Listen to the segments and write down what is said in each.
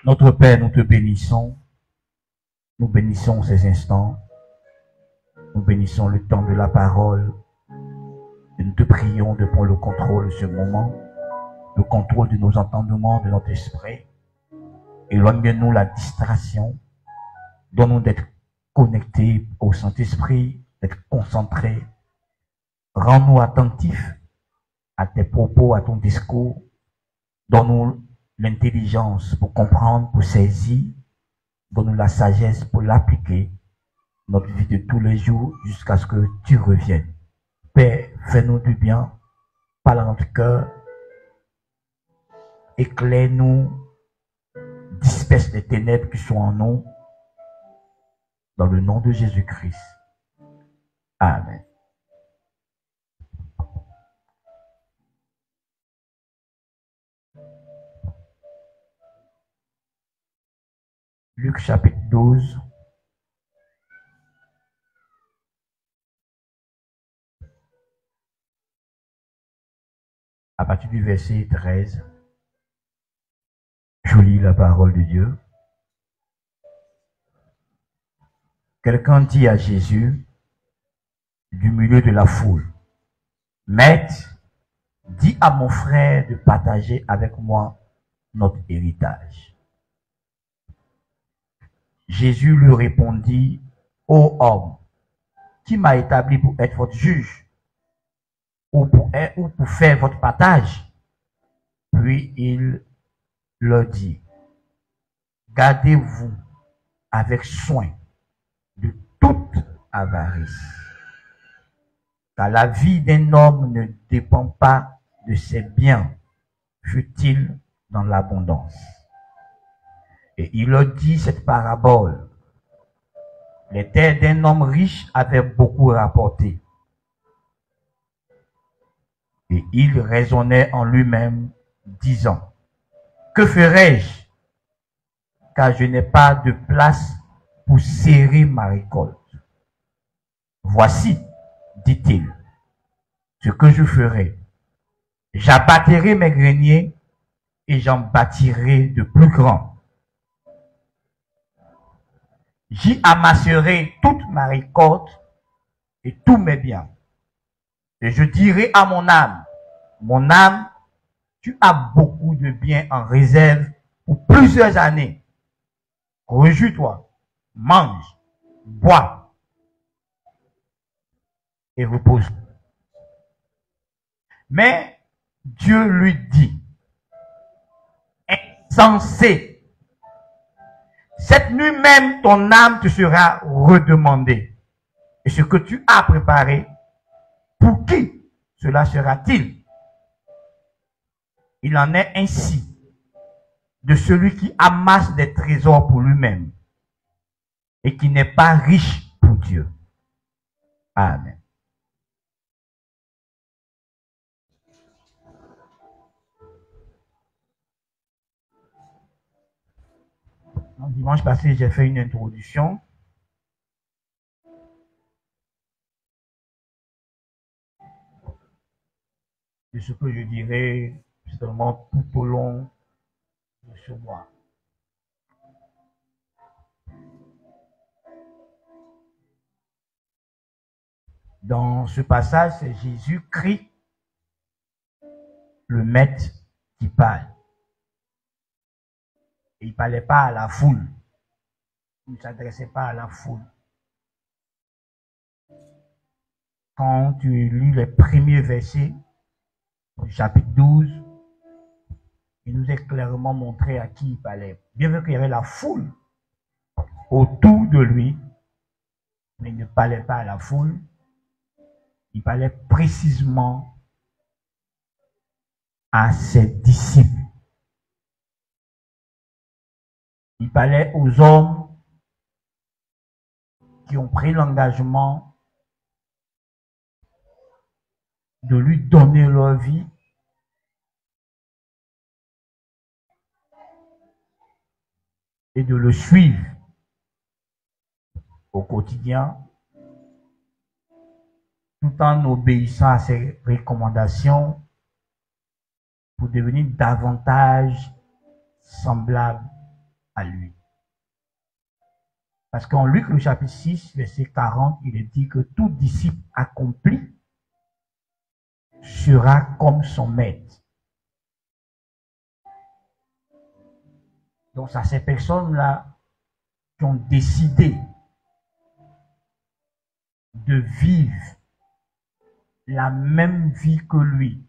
Notre Père, nous te bénissons. Nous bénissons ces instants. Nous bénissons le temps de la parole. Et nous te prions de prendre le contrôle de ce moment, le contrôle de nos entendements, de notre esprit. Éloigne-nous la distraction. Donne-nous d'être connectés au Saint-Esprit, d'être concentrés. Rends-nous attentifs à tes propos, à ton discours. Donne-nous l'intelligence pour comprendre, pour saisir. Donne-nous la sagesse pour l'appliquer. Notre vie de tous les jours jusqu'à ce que tu reviennes. Père, fais-nous du bien. Parle à notre cœur. Éclaire-nous. Disperse les ténèbres qui sont en nous. Dans le nom de Jésus-Christ. Amen. Luc chapitre 12. À partir du verset 13. Je lis la parole de Dieu. Quelqu'un dit à Jésus, du milieu de la foule, « Maître, dis à mon frère de partager avec moi notre héritage. » Jésus lui répondit, « Ô homme, qui m'a établi pour être votre juge ou pour faire votre partage? » Puis il leur dit, « Gardez-vous avec soin de toute avarice, car la vie d'un homme ne dépend pas de ses biens, fut-il dans l'abondance. » Et il leur dit cette parabole. Les terres d'un homme riche avaient beaucoup rapporté. Et il raisonnait en lui-même, disant, « Que ferai-je, car je n'ai pas de place pour serrer ma récolte? Voici, dit-il, ce que je ferai. J'abattrai mes greniers et j'en bâtirai de plus grands. J'y amasserai toute ma récolte et tous mes biens. Et je dirai à mon âme, tu as beaucoup de biens en réserve pour plusieurs années. Réjouis-toi, mange, bois et repose. Mais Dieu lui dit, insensé, cette nuit même ton âme te sera redemandée. Et ce que tu as préparé, pour qui cela sera-t-il? Il en est ainsi de celui qui amasse des trésors pour lui-même et qui n'est pas riche pour Dieu. Amen. Dimanche passé, j'ai fait une introduction. De ce que je dirais seulement tout au long de ce mois. Dans ce passage, c'est Jésus-Christ, le maître, qui parle. Et il ne parlait pas à la foule. Il ne s'adressait pas à la foule. Quand tu lis les premiers versets du chapitre 12, il nous est clairement montré à qui il parlait. Bien vu qu'il y avait la foule autour de lui, mais il ne parlait pas à la foule. Il parlait précisément à ses disciples. Il parlait aux hommes qui ont pris l'engagement de lui donner leur vie et de le suivre au quotidien, tout en obéissant à ses recommandations pour devenir davantage semblables à lui. Parce qu'en Luc, le chapitre 6, verset 40, il est dit que tout disciple accompli sera comme son maître. Donc, ça, ces personnes-là qui ont décidé de vivre la même vie que lui,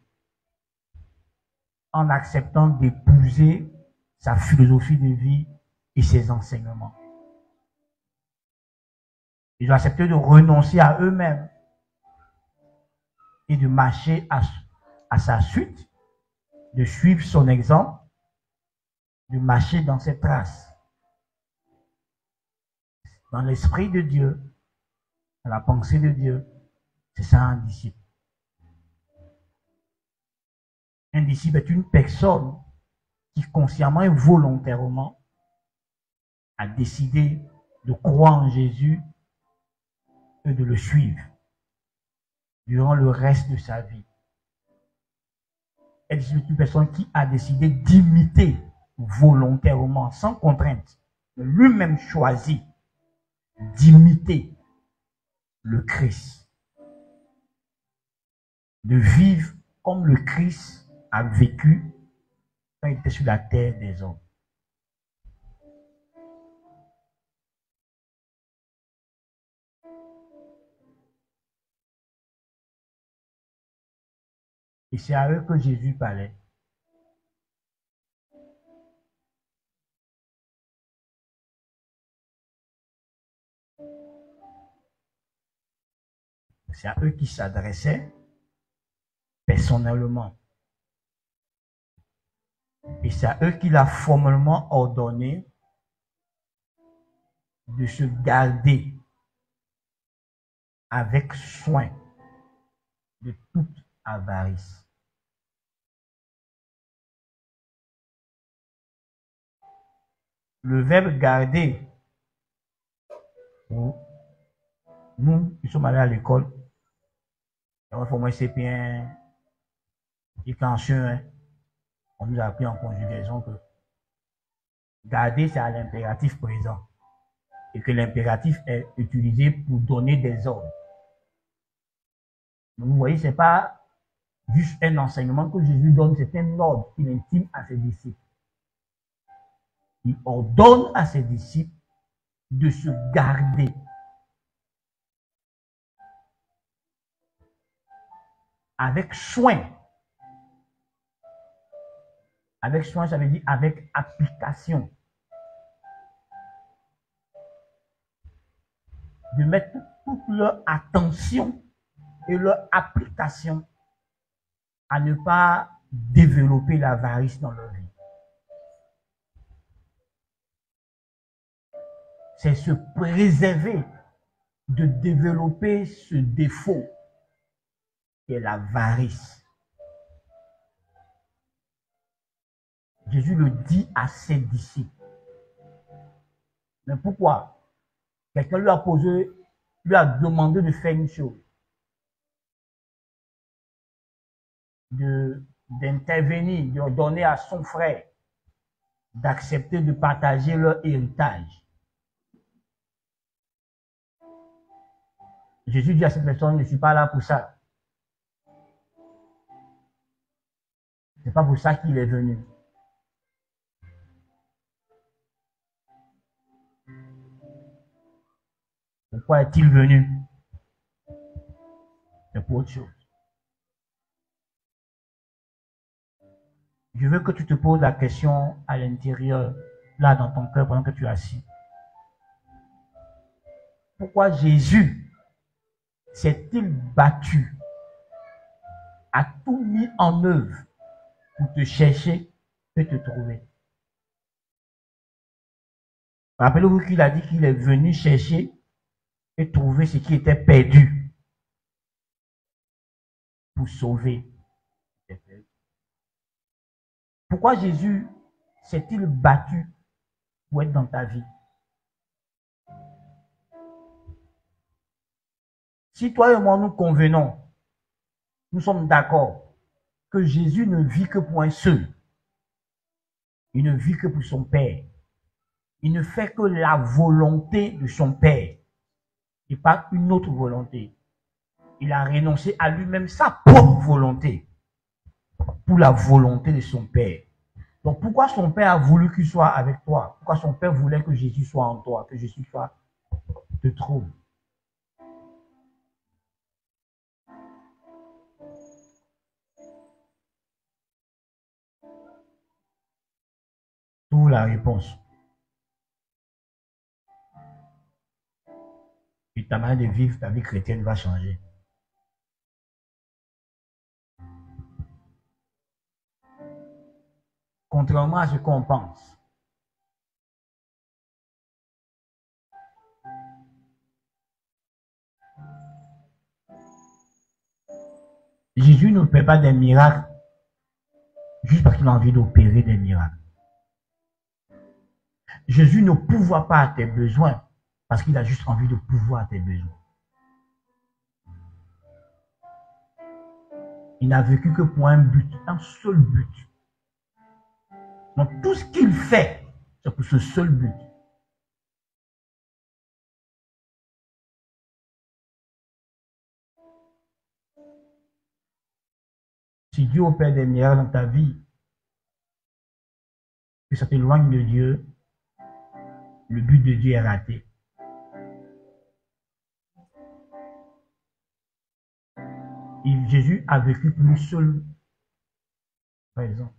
en acceptant d'épouser sa philosophie de vie et ses enseignements. Ils ont accepté de renoncer à eux-mêmes et de marcher à sa suite, de suivre son exemple, de marcher dans ses traces. Dans l'esprit de Dieu, dans la pensée de Dieu, c'est ça un disciple. Un disciple est une personne qui consciemment et volontairement a décidé de croire en Jésus et de le suivre durant le reste de sa vie. Elle est une personne qui a décidé d'imiter volontairement, sans contrainte, lui-même choisi d'imiter le Christ, de vivre comme le Christ a vécu quand il était sur la terre des hommes. Et c'est à eux que Jésus parlait. C'est à eux qui s'adressaient personnellement. Et c'est à eux qu'il a formellement ordonné de se garder avec soin de toute avarice. Le verbe garder, nous qui sommes allés à l'école, pour moi c'est bien, et quand on nous a appris en conjugaison que garder c'est à l'impératif présent et que l'impératif est utilisé pour donner des ordres. Donc, vous voyez, c'est pas juste un enseignement que Jésus donne, c'est un ordre qu'il intime à ses disciples. Il ordonne à ses disciples de se garder. Avec soin. Avec soin, ça veut dire avec application. De mettre toute leur attention et leur application à ne pas développer l'avarice dans leur vie. C'est se préserver de développer ce défaut qui est l'avarice. Jésus le dit à ses disciples. Mais pourquoi? Quelqu'un lui a demandé de faire une chose. D'intervenir, de donner à son frère, d'accepter de partager leur héritage. Jésus dit à cette personne, je ne suis pas là pour ça. C'est pas pour ça qu'il est venu. Pourquoi est-il venu? C'est pour autre chose. Je veux que tu te poses la question à l'intérieur, là dans ton cœur, pendant que tu es assis. Pourquoi Jésus s'est-il battu, a tout mis en œuvre pour te chercher et te trouver? Rappelez-vous qu'il a dit qu'il est venu chercher et trouver ce qui était perdu pour sauver. Pourquoi Jésus s'est-il battu pour être dans ta vie? Si toi et moi nous convenons, nous sommes d'accord que Jésus ne vit que pour un seul. Il ne vit que pour son Père. Il ne fait que la volonté de son Père et pas une autre volonté. Il a renoncé à lui-même sa propre volonté pour la volonté de son Père. Donc pourquoi son Père a voulu qu'il soit avec toi? Pourquoi son Père voulait que Jésus soit en toi, que Jésus te trouve? Trouve la réponse. Et ta manière de vivre ta vie chrétienne va changer. Contrairement à ce qu'on pense. Jésus ne fait pas des miracles juste parce qu'il a envie d'opérer des miracles. Jésus ne pourvoit pas à tes besoins parce qu'il a juste envie de pourvoir à tes besoins. Il n'a vécu que pour un but, un seul but. Donc tout ce qu'il fait, c'est pour ce seul but. Si Dieu opère des miracles dans ta vie, que ça t'éloigne de Dieu, le but de Dieu est raté. Et Jésus a vécu pour lui seul, par exemple.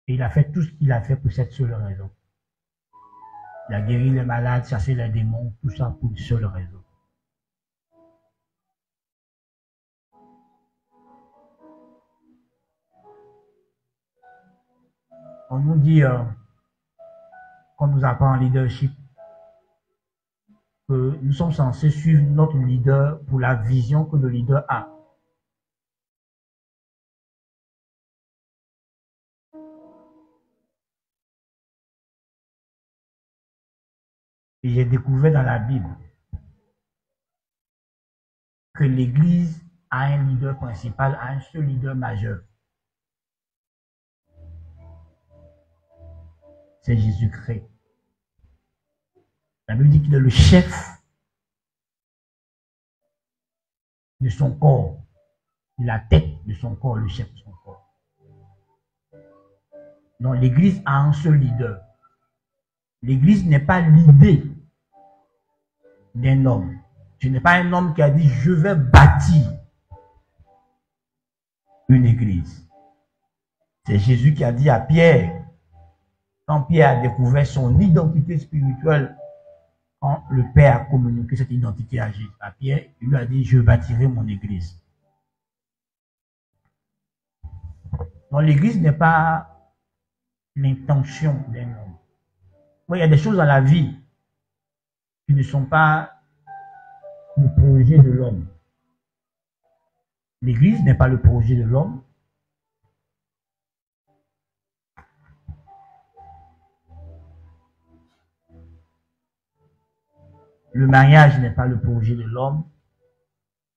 Et il a fait tout ce qu'il a fait pour cette seule raison. Il a guéri les malades, chassé les démons, tout ça pour une seule raison. On nous dit, qu'on nous apprend en leadership, que nous sommes censés suivre notre leader pour la vision que le leader a. Et j'ai découvert dans la Bible que l'Église a un leader principal, a un seul leader majeur. C'est Jésus-Christ. La Bible dit qu'il est le chef de son corps, la tête de son corps, le chef de son corps. Donc l'Église a un seul leader. L'Église n'est pas l'idée d'un homme. Ce n'est pas un homme qui a dit je vais bâtir une église. C'est Jésus qui a dit à Pierre, quand Pierre a découvert son identité spirituelle, quand le Père a communiqué cette identité à Pierre, il lui a dit je bâtirai mon église. Donc l'église n'est pas l'intention d'un homme. Moi, il y a des choses dans la vie qui ne sont pas le projet de l'homme. L'église n'est pas le projet de l'homme. Le mariage n'est pas le projet de l'homme.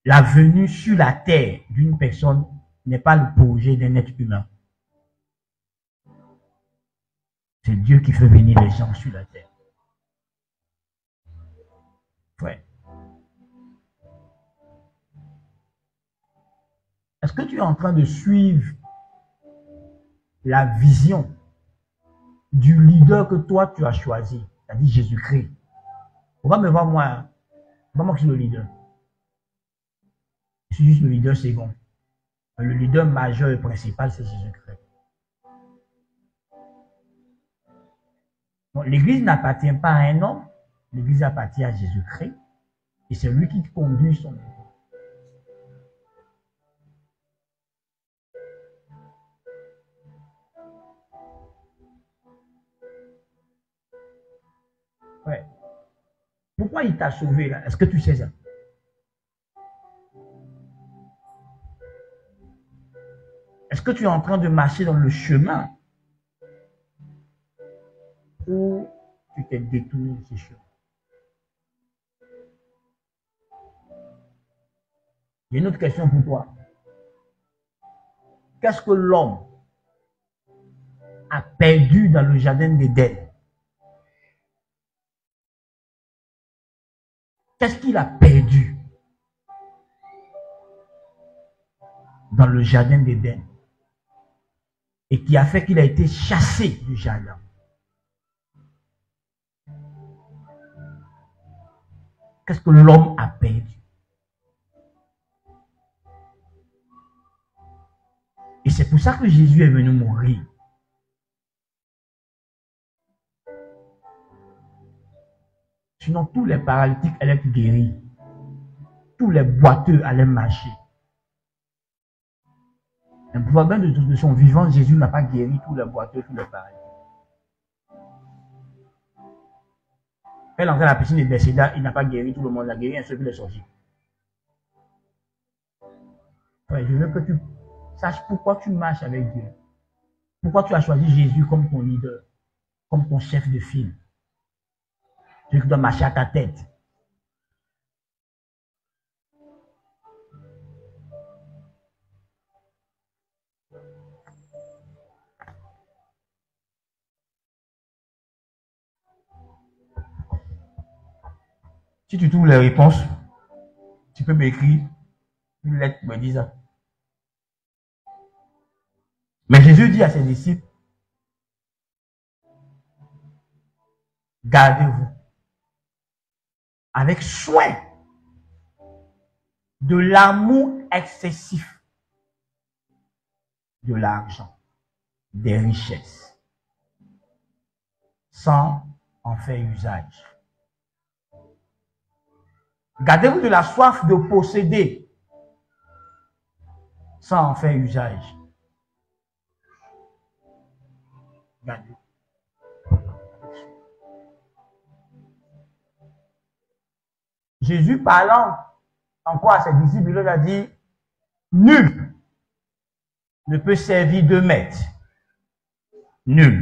La venue sur la terre d'une personne n'est pas le projet d'un être humain. C'est Dieu qui fait venir les gens sur la terre. Ouais. Est-ce que tu es en train de suivre la vision du leader que toi tu as choisi, c'est-à-dire Jésus-Christ? On va me voir moi, hein? Pas moi qui suis le leader. Je suis juste le leader second. Mais le leader majeur et principal, c'est Jésus-Christ. L'église n'appartient pas à un homme, l'église appartient à Jésus-Christ. Et c'est lui qui conduit son église. Ouais. Pourquoi il t'a sauvé là? Est-ce que tu sais ça? Est-ce que tu es en train de marcher dans le chemin ou tu t'es détourné de ce chemin? J'ai une autre question pour toi. qu'est-ce que l'homme a perdu dans le jardin d'Éden? Qu'est-ce qu'il a perdu dans le jardin d'Éden et qui a fait qu'il a été chassé du jardin? Qu'est-ce que l'homme a perdu? Et c'est pour ça que Jésus est venu mourir. Sinon, tous les paralytiques allaient être guéris. Tous les boiteux allaient marcher. Mais pour bien de son vivant, Jésus n'a pas guéri tous les boiteux, tous les paralytiques. Quand il est entré dans la piscine de Bethesda, il n'a pas guéri tout le monde, il a guéri un seul qui est sorti. Ouais, je veux que tu saches pourquoi tu marches avec Dieu. Pourquoi tu as choisi Jésus comme ton leader, comme ton chef de file. Celui qui doit marcher à ta tête. Si tu trouves les réponses, tu peux m'écrire une lettre me disant. Mais Jésus dit à ses disciples, gardez-vous avec soin de l'amour excessif de l'argent, des richesses, sans en faire usage. Gardez-vous de la soif de posséder, sans en faire usage. Gardez-vous. Jésus parlant encore à ses disciples, il leur a dit, nul ne peut servir 2 maîtres. Nul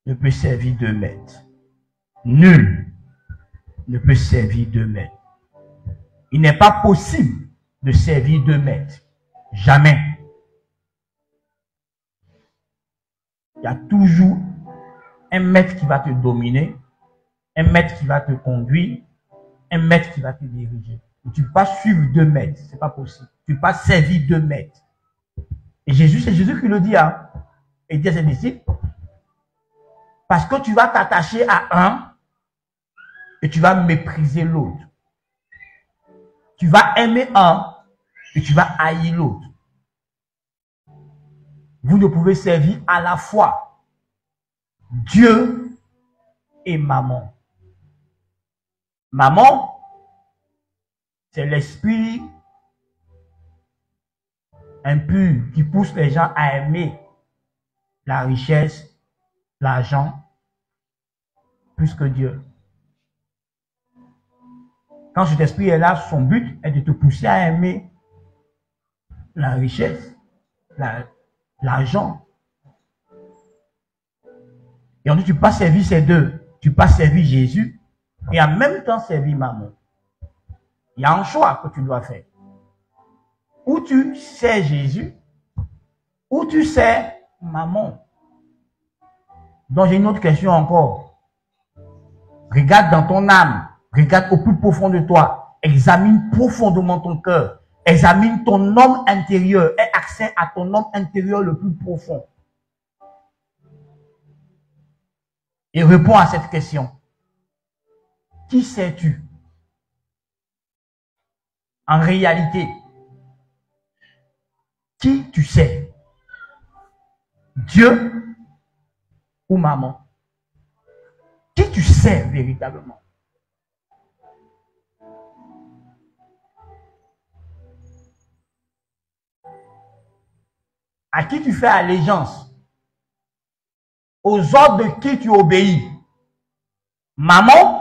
ne peut servir 2 maîtres. Nul ne peut servir 2 maîtres. Il n'est pas possible de servir 2 maîtres. Jamais. Il y a toujours un maître qui va te dominer, un maître qui va te conduire, un maître qui va te diriger. Tu ne peux pas suivre 2 maîtres, c'est pas possible. Tu ne peux pas servir 2 maîtres. Et Jésus, c'est Jésus qui le dit, hein. Et il dit à ses disciples, parce que tu vas t'attacher à un et tu vas mépriser l'autre. Tu vas aimer un et tu vas haïr l'autre. Vous ne pouvez servir à la fois Dieu et maman. Maman, c'est l'esprit impur qui pousse les gens à aimer la richesse, l'argent, plus que Dieu. Quand cet esprit est là, son but est de te pousser à aimer la richesse, l'argent. Et ensuite, tu peux pas servir ces deux. Tu peux pas servir Jésus et en même temps servir maman. Il y a un choix que tu dois faire. Ou tu sers Jésus, ou tu sers maman. Donc j'ai une autre question encore. Regarde dans ton âme, regarde au plus profond de toi, examine profondément ton cœur, examine ton homme intérieur, aie accès à ton homme intérieur le plus profond. Et réponds à cette question. Qui sais-tu? En réalité, qui tu sais? Dieu ou maman? Qui tu sais véritablement? À qui tu fais allégeance? Aux ordres de qui tu obéis? Maman,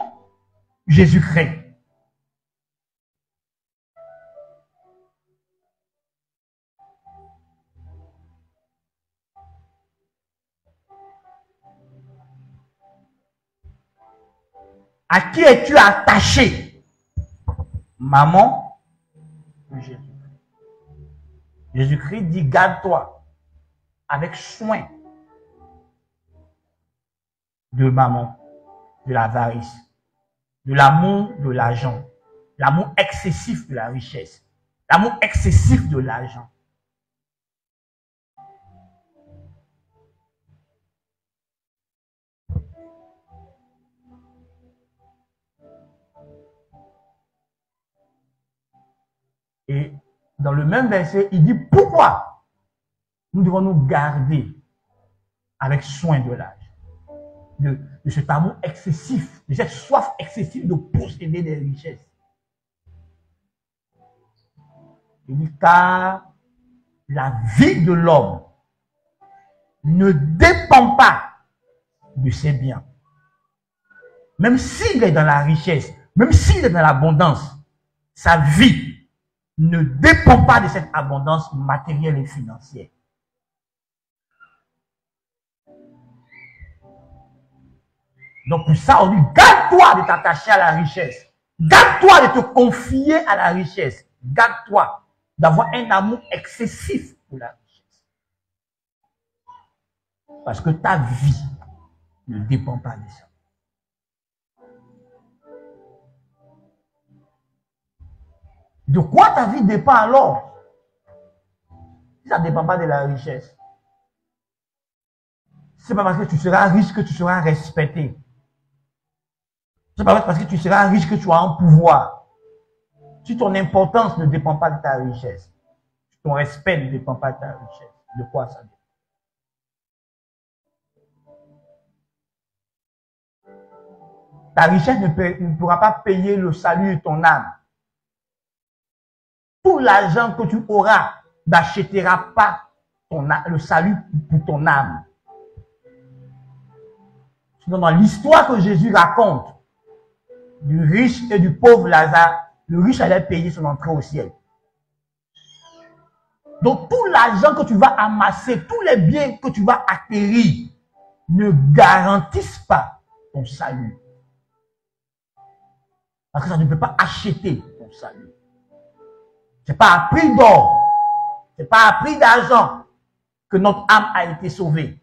Jésus-Christ. À qui es-tu attaché? Maman ou Jésus? Jésus-Christ dit, garde-toi avec soin de maman, de l'avarice, de l'amour de l'argent, l'amour excessif de la richesse, l'amour excessif de l'argent. Et dans le même verset, il dit pourquoi nous devons nous garder avec soin de l'âge, de cet amour excessif, de cette soif excessive de posséder des richesses. Il dit car la vie de l'homme ne dépend pas de ses biens. Même s'il est dans la richesse, même s'il est dans l'abondance, sa vie ne dépend pas de cette abondance matérielle et financière. Donc pour ça, on dit, garde-toi de t'attacher à la richesse. Garde-toi de te confier à la richesse. Garde-toi d'avoir un amour excessif pour la richesse. Parce que ta vie ne dépend pas de ça. De quoi ta vie dépend alors? Si ça ne dépend pas de la richesse. C'est pas parce que tu seras riche que tu seras respecté. C'est pas parce que tu seras riche que tu auras un pouvoir. Si ton importance ne dépend pas de ta richesse, ton respect ne dépend pas de ta richesse, de quoi ça dépend? Ta richesse ne pourra pas payer le salut de ton âme. Tout l'argent que tu auras n'achètera pas le salut pour ton âme. Sinon, dans l'histoire que Jésus raconte du riche et du pauvre Lazare, le riche allait payer son entrée au ciel. Donc, tout l'argent que tu vas amasser, tous les biens que tu vas acquérir, ne garantissent pas ton salut. Parce que ça ne peut pas acheter ton salut. Ce n'est pas à prix d'or, ce n'est pas à prix d'argent que notre âme a été sauvée.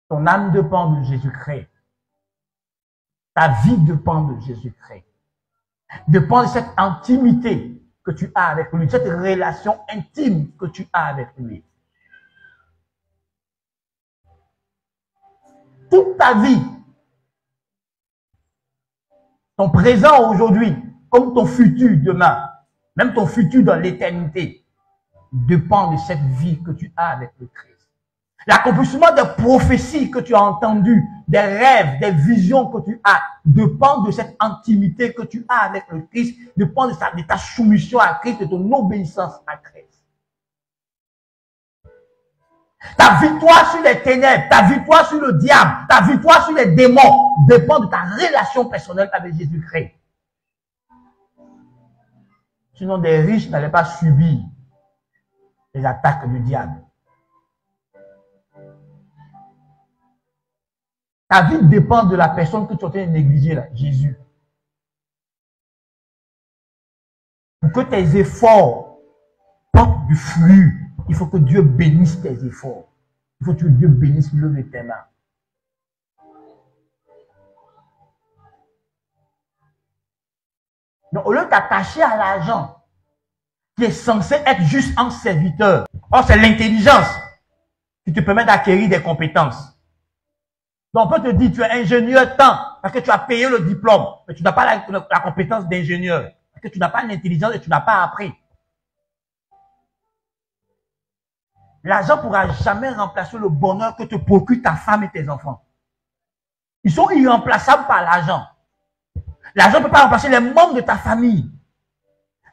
Ton âme dépend de Jésus-Christ. Ta vie dépend de Jésus-Christ. Dépend de cette intimité que tu as avec lui, cette relation intime que tu as avec lui. Toute ta vie, ton présent aujourd'hui, comme ton futur demain, même ton futur dans l'éternité, dépend de cette vie que tu as avec le Christ. L'accomplissement des prophéties que tu as entendues, des rêves, des visions que tu as, dépend de cette intimité que tu as avec le Christ, dépend de ta soumission à Christ, de ton obéissance à Christ. Ta victoire sur les ténèbres, ta victoire sur le diable, ta victoire sur les démons dépend de ta relation personnelle avec Jésus-Christ. Sinon, des riches n'allaient pas subir les attaques du diable. Ta vie dépend de la personne que tu es en train de négliger, là, Jésus. Pour que tes efforts portent du fruit, il faut que Dieu bénisse tes efforts. Il faut que Dieu bénisse l'œuvre de tes mains. Donc, au lieu de t'attacher à l'argent, qui est censé être juste un serviteur, or c'est l'intelligence qui te permet d'acquérir des compétences. Donc, on peut te dire, tu es ingénieur tant, parce que tu as payé le diplôme, mais tu n'as pas la compétence d'ingénieur, parce que tu n'as pas l'intelligence et tu n'as pas appris. L'argent ne pourra jamais remplacer le bonheur que te procure ta femme et tes enfants. Ils sont irremplaçables par l'argent. L'argent ne peut pas remplacer les membres de ta famille.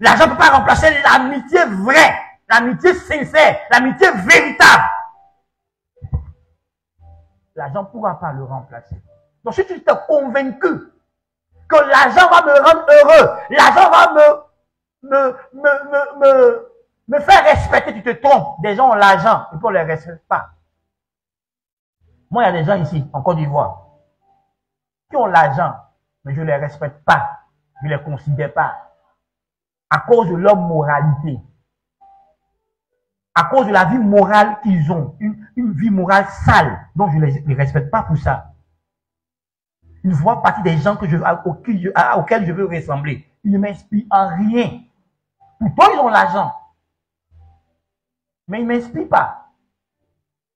L'argent ne peut pas remplacer l'amitié vraie, l'amitié sincère, l'amitié véritable. L'argent ne pourra pas le remplacer. Donc si tu t'es convaincu que l'argent va me rendre heureux, l'argent va me faire respecter, tu te trompes. Des gens ont l'argent, et puis on ne les respecte pas. Moi, il y a des gens ici, en Côte d'Ivoire, qui ont l'argent, mais je ne les respecte pas. Je ne les considère pas. À cause de leur moralité. À cause de la vie morale qu'ils ont. Une vie morale sale. Donc, je ne les respecte pas pour ça. Ils font partie des gens auxquels je veux ressembler. Ils ne m'inspirent en rien. Pourtant, ils ont l'argent. Mais ils ne m'inspirent pas.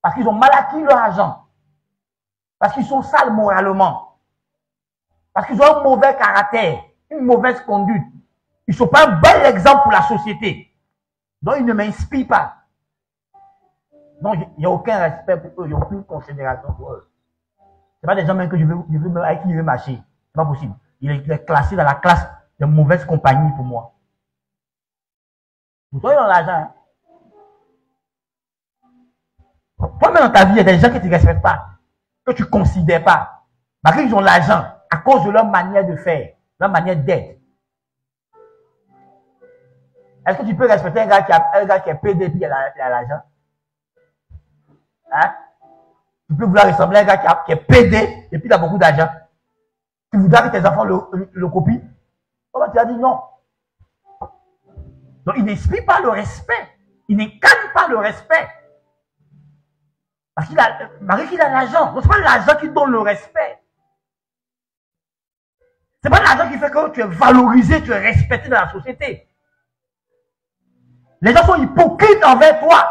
Parce qu'ils ont mal acquis leur argent. Parce qu'ils sont sales moralement. Parce qu'ils ont un mauvais caractère, une mauvaise conduite. Ils ne sont pas un bel exemple pour la société. Donc, ils ne m'inspirent pas. Donc, il n'y a aucun respect pour eux, il n'y a aucune considération pour eux. Ce pas des gens même que avec qui je veux marcher. C'est pas possible. Il est classé dans la classe de mauvaise compagnie pour moi. Vous voyez dans l'argent. Hein? Toi-même dans ta vie, il y a des gens qui ne te respectent pas, que tu ne considères pas. Malgré qu'ils ont l'argent, à cause de leur manière de faire, leur manière d'être. Est-ce que tu peux respecter un gars qui est pédé et qui a l'argent? Hein? Tu peux vouloir ressembler à un gars qui est pédé et puis il a beaucoup d'argent. Tu voudras que tes enfants le copient? Tu as dit non. Donc, il n'inspire pas le respect. Il n'incarne pas le respect. Parce malgré qu'il a l'argent. Donc, ce n'est pas l'argent qui donne le respect. Ce n'est pas l'argent qui fait que tu es valorisé, tu es respecté dans la société. Les gens sont hypocrites envers toi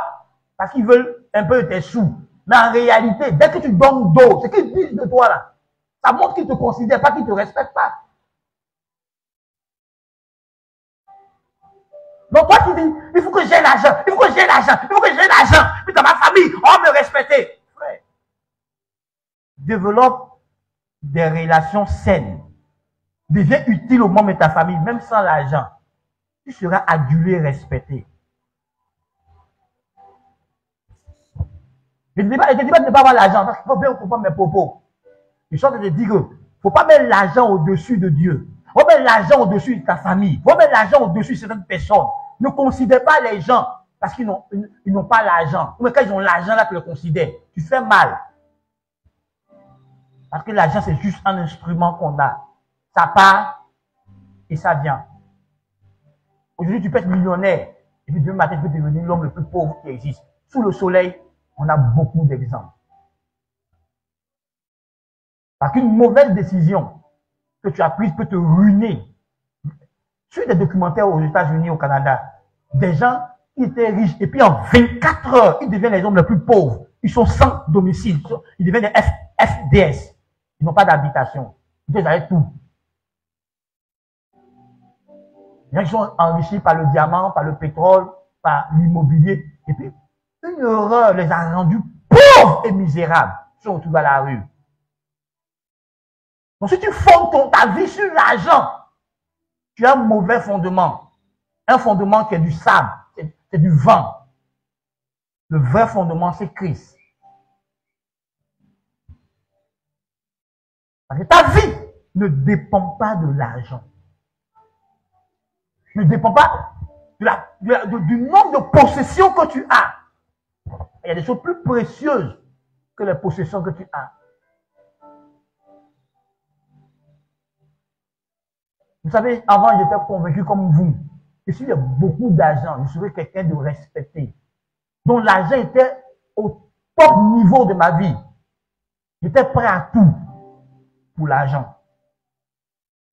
parce qu'ils veulent un peu tes sous. Mais en réalité, dès que tu donnes d'eau, ce qu'ils disent de toi là, ça montre qu'ils ne te considèrent pas, qu'ils ne te respectent pas. Donc toi tu dis, il faut que j'ai l'argent, il faut que j'ai l'argent, il faut que j'ai l'argent. Puis dans ma famille, on va me respecter. Frère, développe des relations saines. Deviens utile au membre de ta famille, même sans l'argent. Tu seras adulé, respecté. Je ne te dis pas de ne pas avoir l'argent, parce qu'il faut bien comprendre mes propos. Je suis en train de te dire qu'il ne faut pas mettre l'argent au-dessus de Dieu. Il faut mettre l'argent au-dessus de ta famille. Il faut mettre l'argent au-dessus de certaines personnes. Ne considère pas les gens parce qu'ils n'ont pas l'argent. Ou quand ils ont l'argent, là, tu le considères. Tu fais mal. Parce que l'argent, c'est juste un instrument qu'on a. Ça part et ça vient. Aujourd'hui, tu peux être millionnaire. Et puis demain matin, tu peux devenir l'homme le plus pauvre qui existe. Sous le soleil, on a beaucoup d'exemples. Parce qu'une mauvaise décision que tu as prise peut te ruiner. Sur des documentaires aux États-Unis, au Canada, des gens qui étaient riches et puis en 24 heures, ils deviennent les hommes les plus pauvres. Ils sont sans domicile. Ils deviennent des FDS. Ils n'ont pas d'habitation. Ils ont tout. Les gens qui sont enrichis par le diamant, par le pétrole, par l'immobilier. Et puis, une erreur les a rendus pauvres et misérables. Ils sont retrouvés à la rue. Donc, si tu fondes ta vie sur l'argent, tu as un mauvais fondement. Un fondement qui est du sable, c'est du vent. Le vrai fondement, c'est Christ. Parce que ta vie ne dépend pas de l'argent. Ne dépend pas du nombre de possessions que tu as. Il y a des choses plus précieuses que les possessions que tu as. Vous savez, avant, j'étais convaincu comme vous. Et s'il y a beaucoup d'argent, je serais quelqu'un de respecté. Donc, l'argent était au top niveau de ma vie. J'étais prêt à tout pour l'argent.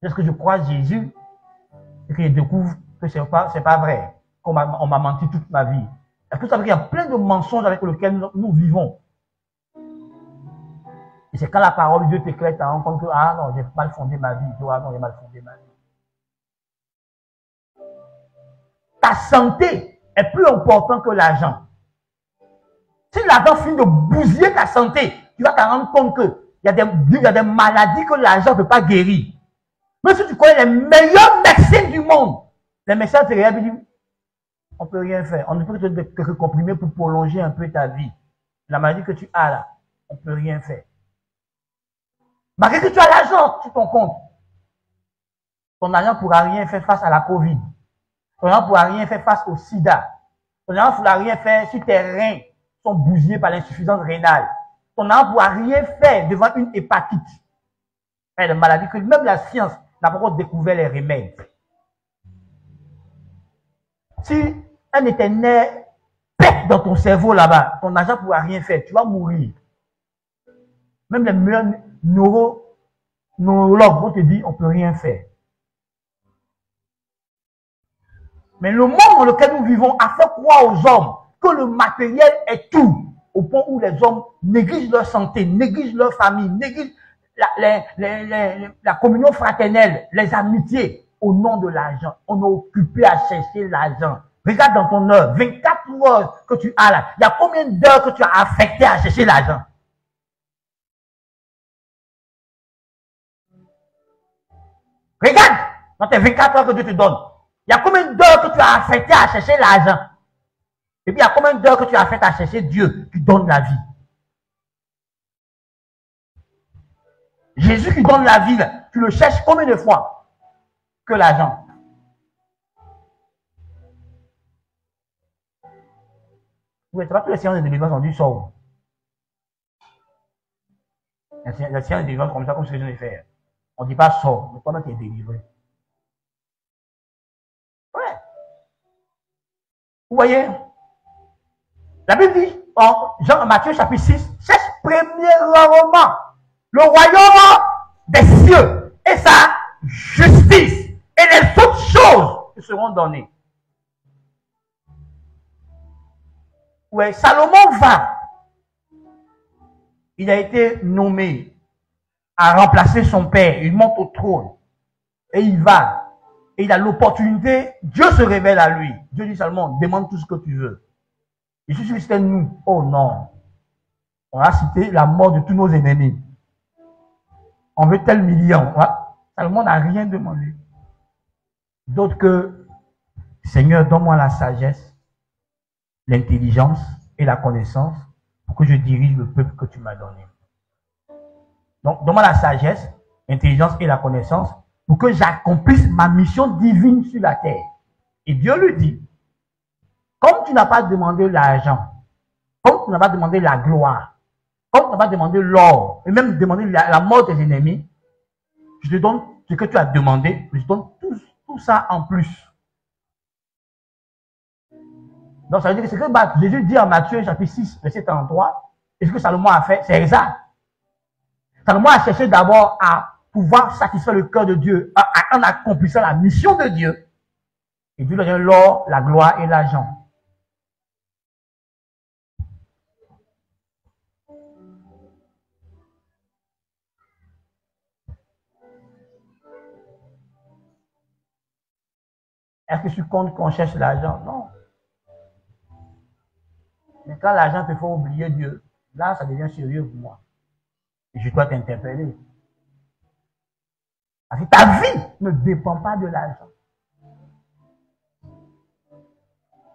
Est-ce que je crois Jésus et que je découvre que c'est pas vrai, qu'on m'a menti toute ma vie. Est-ce que vous savez qu'il y a plein de mensonges avec lesquels nous vivons? Et c'est quand la parole de Dieu t'éclaire, tu te rends compte que, ah non, j'ai mal fondé ma vie. Ah non, j'ai mal fondé ma vie. Ta santé est plus importante que l'argent. Si l'argent finit de bousiller ta santé, tu vas te rendre compte qu'il y a des maladies que l'argent ne peut pas guérir. Même si tu connais les meilleurs médecins du monde, les médecins te réhabilitent, on ne peut rien faire. On ne peut que te comprimer pour prolonger un peu ta vie. La maladie que tu as là, on ne peut rien faire. Malgré que tu as l'argent sur ton compte, ton argent ne pourra rien faire face à la Covid. Ton argent ne pourra rien faire face au sida. Ton argent ne pourra rien faire si tes reins sont bousillés par l'insuffisance rénale. ton âme ne pourra rien faire devant une hépatite. C'est une maladie que même la science n'a pas encore découvert les remèdes. Si un éternel pète dans ton cerveau là-bas, ton argent ne pourra rien faire, tu vas mourir. Même les meilleurs neurologues vont te dire on ne peut rien faire. Mais le monde dans lequel nous vivons a fait croire aux hommes que le matériel est tout, au point où les hommes négligent leur santé, négligent leur famille, négligent la communion fraternelle, les amitiés, au nom de l'argent. On est occupé à chercher l'argent. Regarde dans ton heure, 24 heures que tu as là, il y a combien d'heures que tu as affecté à chercher l'argent? Regarde dans tes 24 heures que Dieu te donne. Il y a combien d'heures que tu as affecté à chercher l'argent? Et puis il y a combien d'heures que tu as affecté à chercher Dieu qui donne la vie? Jésus qui donne la vie, tu le cherches combien de fois que l'argent? Oui, c'est pas tous les séances de délivrance ont dit sort. La séance de délivrance comme ça, comme ce que je vais faire. On ne dit pas sort, mais toi-même tu es délivré. Ouais. Vous voyez? La Bible dit, en Matthieu chapitre 6, cherche premièrement le royaume des cieux et sa justice, et les autres choses te seront données. Ouais, Salomon va. Il a été nommé à remplacer son père. Il monte au trône. Et il va. Et il a l'opportunité. Dieu se révèle à lui. Dieu dit Salomon, demande tout ce que tu veux. Et si c'était nous, oh non. On a cité la mort de tous nos ennemis. On veut tel million. Salomon n'a rien demandé. D'autre que, Seigneur, donne-moi la sagesse, l'intelligence et la connaissance pour que je dirige le peuple que tu m'as donné. Donc, donne-moi la sagesse, l'intelligence et la connaissance pour que j'accomplisse ma mission divine sur la terre. Et Dieu lui dit, comme tu n'as pas demandé l'argent, comme tu n'as pas demandé la gloire, comme tu n'as pas demandé l'or, et même demandé la mort de tes ennemis, je te donne ce que tu as demandé, je te donne tout ça en plus. Donc, ça veut dire que ce que Jésus dit en Matthieu, chapitre 6, verset 33, et ce que Salomon a fait, c'est exact. Salomon a cherché d'abord à pouvoir satisfaire le cœur de Dieu, en accomplissant la mission de Dieu. Et Dieu lui donne l'or, la gloire et l'argent. Est-ce que tu comptes qu'on cherche l'argent? Non. Mais quand l'argent te fait oublier Dieu, là, ça devient sérieux pour moi. Et je dois t'interpeller. Parce que ta vie ne dépend pas de l'argent.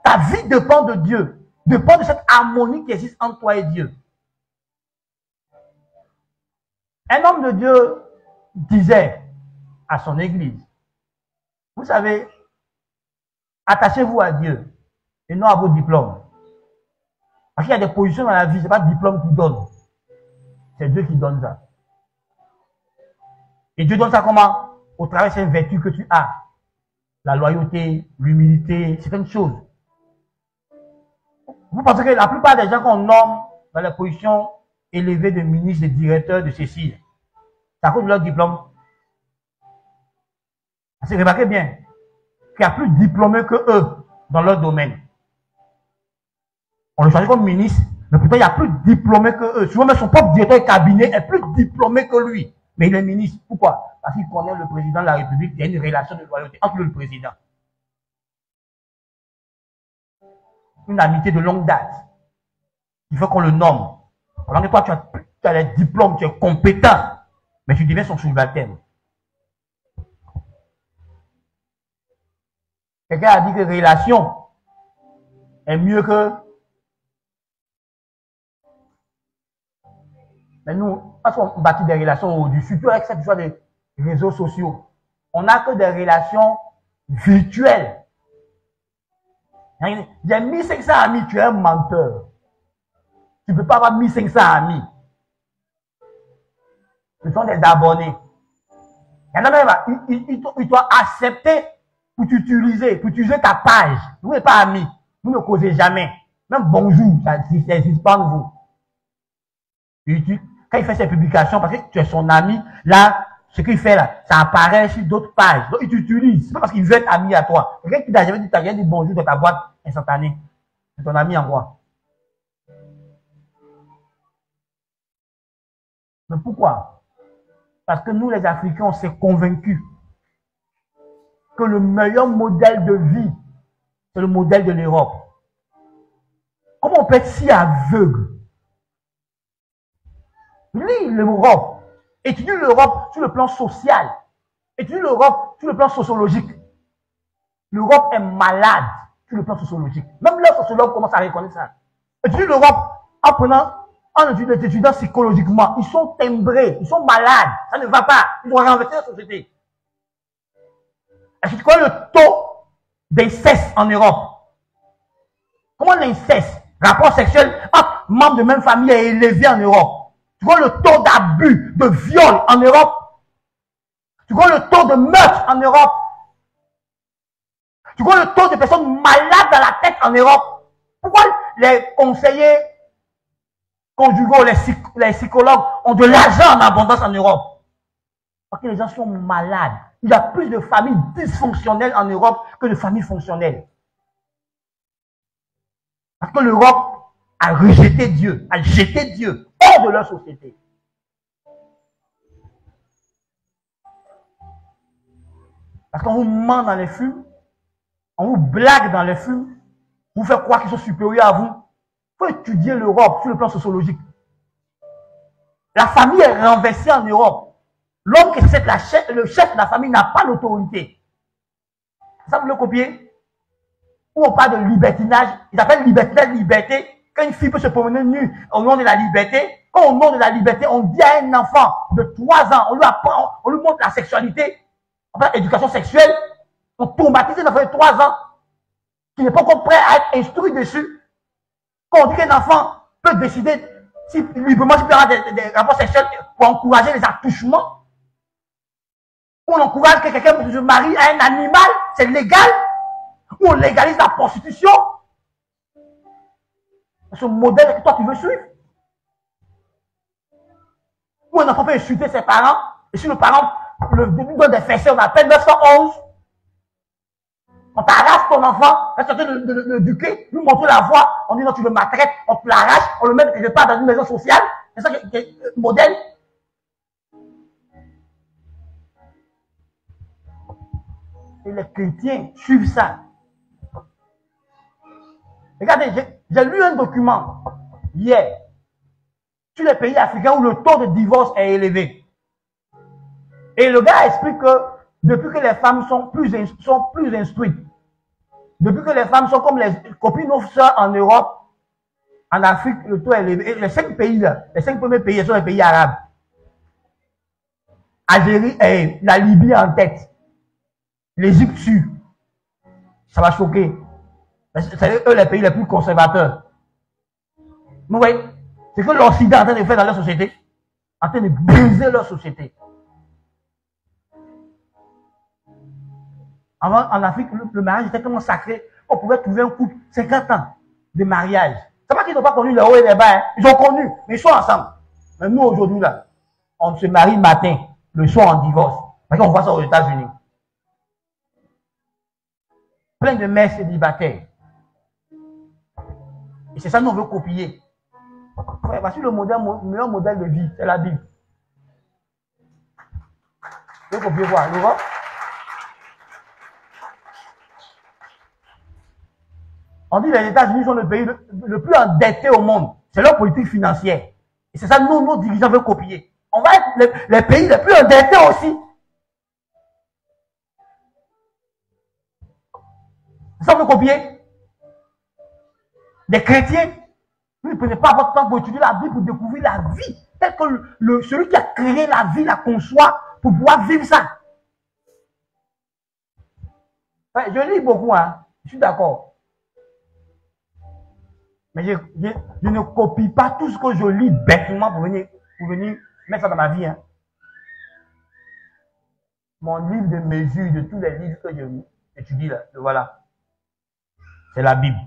Ta vie dépend de Dieu. Dépend de cette harmonie qui existe entre toi et Dieu. Un homme de Dieu disait à son église, vous savez, attachez-vous à Dieu et non à vos diplômes. Parce qu'il y a des positions dans la vie, ce n'est pas le diplôme qui donne. C'est Dieu qui donne ça. Et Dieu donne ça comment? Au travers de ces vertus que tu as. La loyauté, l'humilité, certaines choses. Vous pensez que la plupart des gens qu'on nomme dans les positions élevées de ministres, de directeurs, de ceci, c'est à cause de leur diplôme. Parce que remarquez bien qu'il y a plus diplômés que eux dans leur domaine. On le choisit comme ministre, mais pourtant il y a plus diplômés que eux. Souvent même son propre directeur de cabinet est plus diplômé que lui. Mais il est ministre. Pourquoi? Parce qu'il connaît le président de la République. Il y a une relation de loyauté entre lui et le président. Une amitié de longue date. Il faut qu'on le nomme. Pendant que toi, tu as les diplômes, tu es compétent, mais tu deviens son subalterne. Quelqu'un a dit que relation est mieux que... Mais nous, parce qu'on bâtit des relations au-dessus, surtout avec cette histoire des réseaux sociaux, on n'a que des relations virtuelles. J'ai 1500 amis, tu es un menteur. Tu ne peux pas avoir 1500 amis. Ce sont des abonnés. Il y en a même, ils doivent accepter pour t'utiliser, pour utiliser ta page. Vous n'êtes pas amis. Vous ne causez jamais. Même bonjour, ça n'existe pas de vous. Quand il fait ses publications, parce que tu es son ami, là, ce qu'il fait là, ça apparaît sur d'autres pages. Donc, il t'utilise. C'est pas parce qu'il veut être ami à toi. Quelqu'un qui t'a jamais dit bonjour dans ta boîte instantanée. C'est ton ami en quoi? Mais pourquoi? Parce que nous, les Africains, on s'est convaincus que le meilleur modèle de vie, c'est le modèle de l'Europe. Comment on peut être si aveugle? Lis l'Europe. Étudie l'Europe sur le plan social. Étudie l'Europe sur le plan sociologique. L'Europe est malade sur le plan sociologique. Même les sociologues commencent à reconnaître ça. Étudie l'Europe en étudiant psychologiquement. Ils sont timbrés, ils sont malades. Ça ne va pas. Ils vont renverser la société. Est-ce que tu connais le taux d'inceste en Europe? Comment l'inceste, rapport sexuel entre membres de même famille est élevé en Europe? Tu vois le taux d'abus, de viol en Europe? Tu vois le taux de meurtre en Europe? Tu vois le taux de personnes malades dans la tête en Europe? Pourquoi les conseillers conjugaux, les psychologues ont de l'argent en abondance en Europe? Parce que les gens sont malades. Il y a plus de familles dysfonctionnelles en Europe que de familles fonctionnelles. Parce que l'Europe a rejeté Dieu, a jeté Dieu hors de leur société. Parce qu'on vous ment dans les fumes, on vous blague dans les fumes, vous fait croire qu'ils sont supérieurs à vous. Il faut étudier l'Europe sur le plan sociologique. La famille est renversée en Europe. L'homme qui est le chef de la famille n'a pas l'autorité. Ça, vous le copiez? Où on parle de libertinage, ils appellent libertinage liberté. Quand une fille peut se promener nue au nom de la liberté, quand au nom de la liberté, on dit à un enfant de 3 ans, on lui apprend, on lui montre la sexualité, on parle d'éducation sexuelle, on traumatise un enfant de 3 ans qui n'est pas encore prêt à être instruit dessus. Quand on dit qu'un enfant peut décider si librement s'il peut avoir des rapports sexuels pour encourager les attouchements, ou on encourage que quelqu'un se marie à un animal, c'est légal, ou on légalise la prostitution. Ce modèle que toi tu veux suivre. Ou un enfant peut insulter ses parents, et si le parent lui donne des fessées, on appelle 911. On t'arrache ton enfant, on est en train de l'éduquer, lui montrer la voie, on dit non, tu le maltraites, on te l'arrache, on le met quelque part dans une maison sociale. C'est ça qui est le modèle. Et les chrétiens suivent ça. Regardez, j'ai lu un document hier sur les pays africains où le taux de divorce est élevé. Et le gars explique que depuis que les femmes sont plus instruites, depuis que les femmes sont comme les copines ou sœurs en Europe, en Afrique, le taux est élevé. Et les 5 pays là, les 5 premiers pays sont les pays arabes. Algérie et la Libye en tête. L'Égypte suit. Ça va choquer. C'est eux les pays les plus conservateurs. Vous voyez, c'est que l'Occident est en train de faire dans leur société, en train de briser leur société. Avant, en Afrique, le mariage était tellement sacré, on pouvait trouver un couple 50 ans de mariage. C'est pas qu'ils n'ont pas connu les hauts et les bas, hein. Ils ont connu, mais ils sont ensemble. Mais nous, aujourd'hui, là, on se marie le matin, le soir, on divorce. Parce qu'on voit ça aux États-Unis. Plein de mères célibataires. Et c'est ça que nous on veut copier. Voici le meilleur modèle de vie, c'est la Bible. Vous voulez copier quoi? L'Europe? On dit que les États-Unis sont le pays le plus endetté au monde. C'est leur politique financière. Et c'est ça que nos dirigeants veulent copier. On va être les pays les plus endettés aussi. C'est ça qu'on veut copier. Des chrétiens, vous ne prenez pas votre temps pour étudier la Bible, pour découvrir la vie, tel que celui qui a créé la vie la conçoit pour pouvoir vivre ça. Ouais, je lis beaucoup, hein. Je suis d'accord. Mais je ne copie pas tout ce que je lis bêtement pour venir mettre ça dans ma vie. Hein. mon livre de mesure de tous les livres que j'étudie là, voilà. C'est la Bible.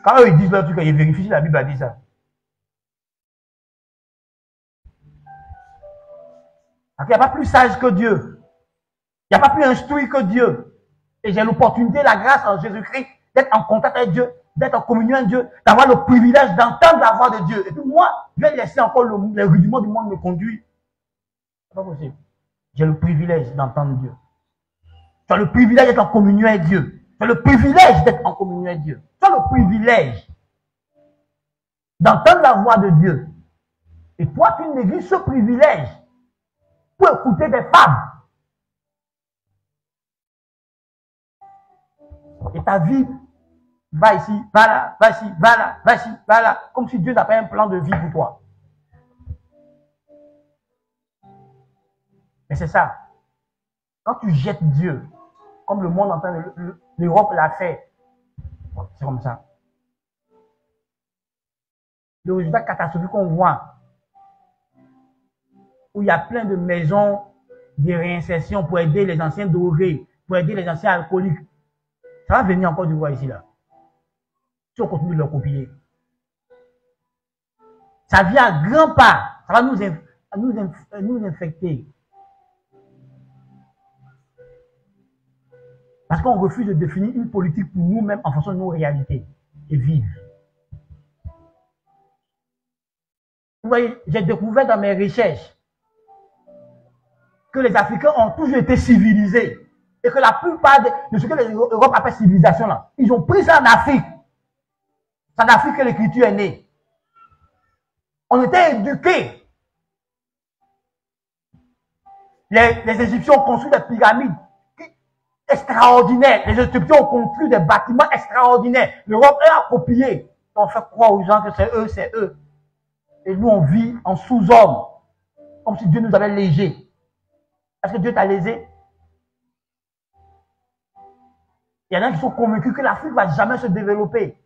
Quand eux ils disent leur truc, ils vérifient si la Bible a dit ça. Il n'y a pas plus sage que Dieu. Il n'y a pas plus instruit que Dieu. Et j'ai l'opportunité, la grâce en Jésus-Christ, d'être en contact avec Dieu, d'être en communion avec Dieu, d'avoir le privilège d'entendre la voix de Dieu. Et puis moi, je vais laisser encore les rudiments du monde me conduire. C'est pas possible. J'ai le privilège d'entendre Dieu. Tu as le privilège d'être en communion avec Dieu. Tu as le privilège d'être en communion avec Dieu. Tu as le privilège d'entendre la voix de Dieu. Et toi, tu négliges ce privilège pour écouter des femmes. Et ta vie va ici, va là, va ici, va là, va ici, va là, comme si Dieu n'a pas un plan de vie pour toi. Mais c'est ça. Quand tu jettes Dieu, comme le monde en train de l'Europe l'a fait, c'est comme ça. Le résultat catastrophique qu'on voit, où il y a plein de maisons de réinsertion pour aider les anciens drogués, pour aider les anciens alcooliques. Ça va venir encore du voir ici, là. Si on continue de le copier. Ça vient à grands pas. Ça va nous infecter. Parce qu'on refuse de définir une politique pour nous-mêmes en fonction de nos réalités et vivre. Vous voyez, j'ai découvert dans mes recherches que les Africains ont toujours été civilisés. Et que la plupart de ce que l'Europe appelle civilisation, là, ils ont pris ça en Afrique. C'est en Afrique que l'écriture est née. On était éduqués. Les Égyptiens ont construit des pyramides extraordinaires. Les Égyptiens ont construit des bâtiments extraordinaires. L'Europe a copié. On fait croire aux gens que c'est eux, c'est eux. Et nous, on vit en sous-homme. Comme si Dieu nous avait lésés. Est-ce que Dieu t'a lésé? Il y en a qui sont convaincus que l'Afrique ne va jamais se développer.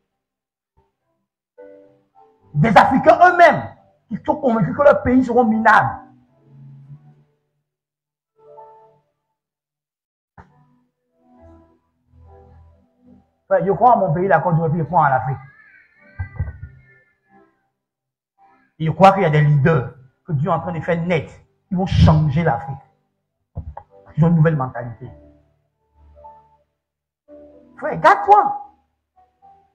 Des Africains eux-mêmes qui sont convaincus que leurs pays seront minables. Ouais, je crois à mon pays, la Côte d'Ivoire, puis je crois à l'Afrique. Et je crois qu'il y a des leaders que Dieu est en train de faire net. Ils vont changer l'Afrique. Ils ont une nouvelle mentalité. Frère, garde-toi.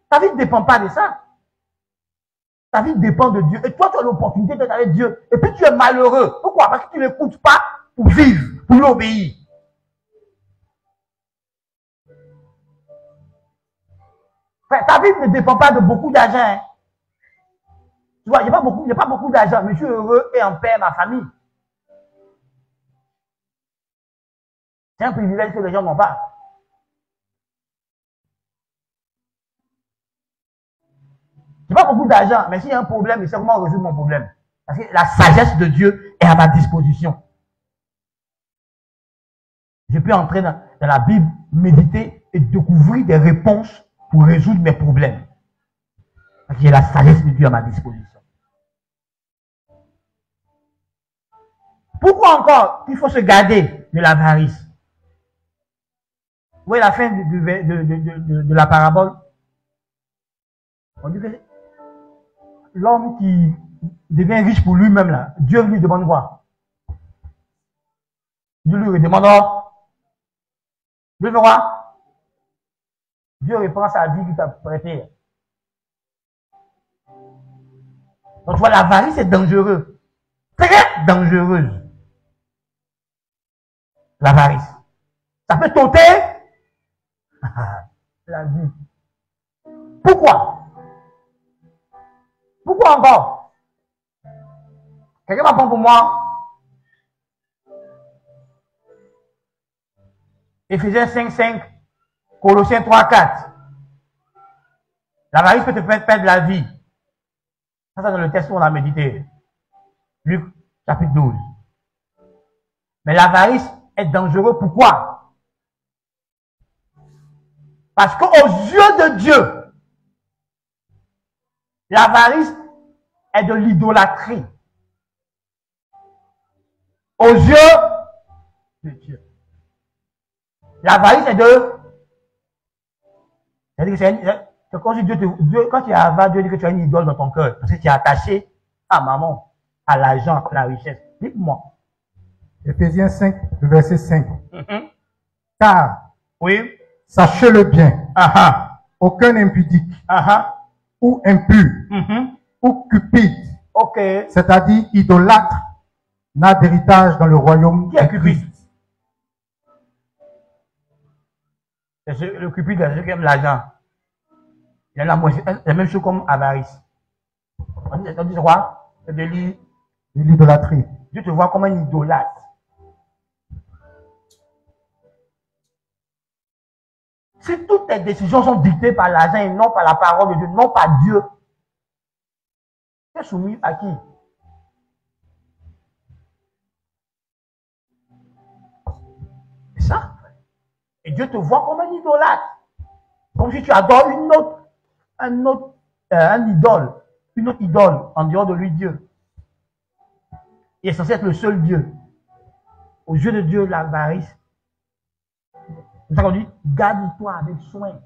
Ta vie ne dépend pas de ça. Ta vie dépend de Dieu. Et toi, tu as l'opportunité d'être avec Dieu. Et puis tu es malheureux. Pourquoi? Parce que tu ne l'écoutes pas pour vivre, pour l'obéir. Frère, ta vie ne dépend pas de beaucoup d'argent. Hein. Tu vois, il n'y a pas beaucoup d'argent, mais je suis heureux et en paix, ma famille. C'est un privilège que les gens n'ont pas. Je n'ai pas beaucoup d'argent, mais s'il y a un problème, je sais comment résoudre mon problème. Parce que la sagesse de Dieu est à ma disposition. Je peux entrer dans la Bible, méditer et découvrir des réponses pour résoudre mes problèmes. Parce que j'ai la sagesse de Dieu à ma disposition. Pourquoi encore il faut se garder de l'avarice? Vous voyez la fin de la parabole? On dit que l'homme qui devient riche pour lui-même, là, Dieu lui demande quoi? Dieu lui demande, Dieu fait quoi? Dieu reprend sa vie qu'il t'a prêtée. Donc tu vois, l'avarice est dangereux. Très dangereuse. L'avarice. Ça peut t'ôter la vie. Pourquoi? Pourquoi encore? Quelqu'un va prendre pour moi? Éphésiens 5:5, Colossiens 3:4. L'avarice peut te faire perdre la vie. Ça, c'est dans le texte où on a médité. Luc, chapitre 12. Mais l'avarice est dangereux. Pourquoi? Parce qu'aux yeux de Dieu, l'avarice est de l'idolâtrie. Aux yeux de Dieu. L'avarice est de... C'est-à-dire que c'est comme si Dieu, quand tu es avare, Dieu dit que tu as une idole dans ton cœur. Parce que tu es attaché à maman, à l'argent, à la richesse. Dites-moi. Éphésiens 5, le verset 5. Car, oui, sachez-le bien, aucun impudique ou impur ou cupide, c'est-à-dire idolâtre, n'a d'héritage dans le royaume de Christ. Le cupide, c'est celui qui aime l'argent. Il y en a la même chose comme avarice. On dit quoi? C'est de l'idolâtrie. Dieu te voit comme un idolâtre. Si toutes tes décisions sont dictées par l'argent et non par la parole de Dieu, non par Dieu, tu es soumis à qui? C'est ça. Et Dieu te voit comme un idolâtre. Comme si tu adores une autre idole en dehors de lui, Dieu. Il est censé être le seul Dieu. Aux yeux de Dieu, l'avarice. C'est ça qu'on dit, garde-toi avec soin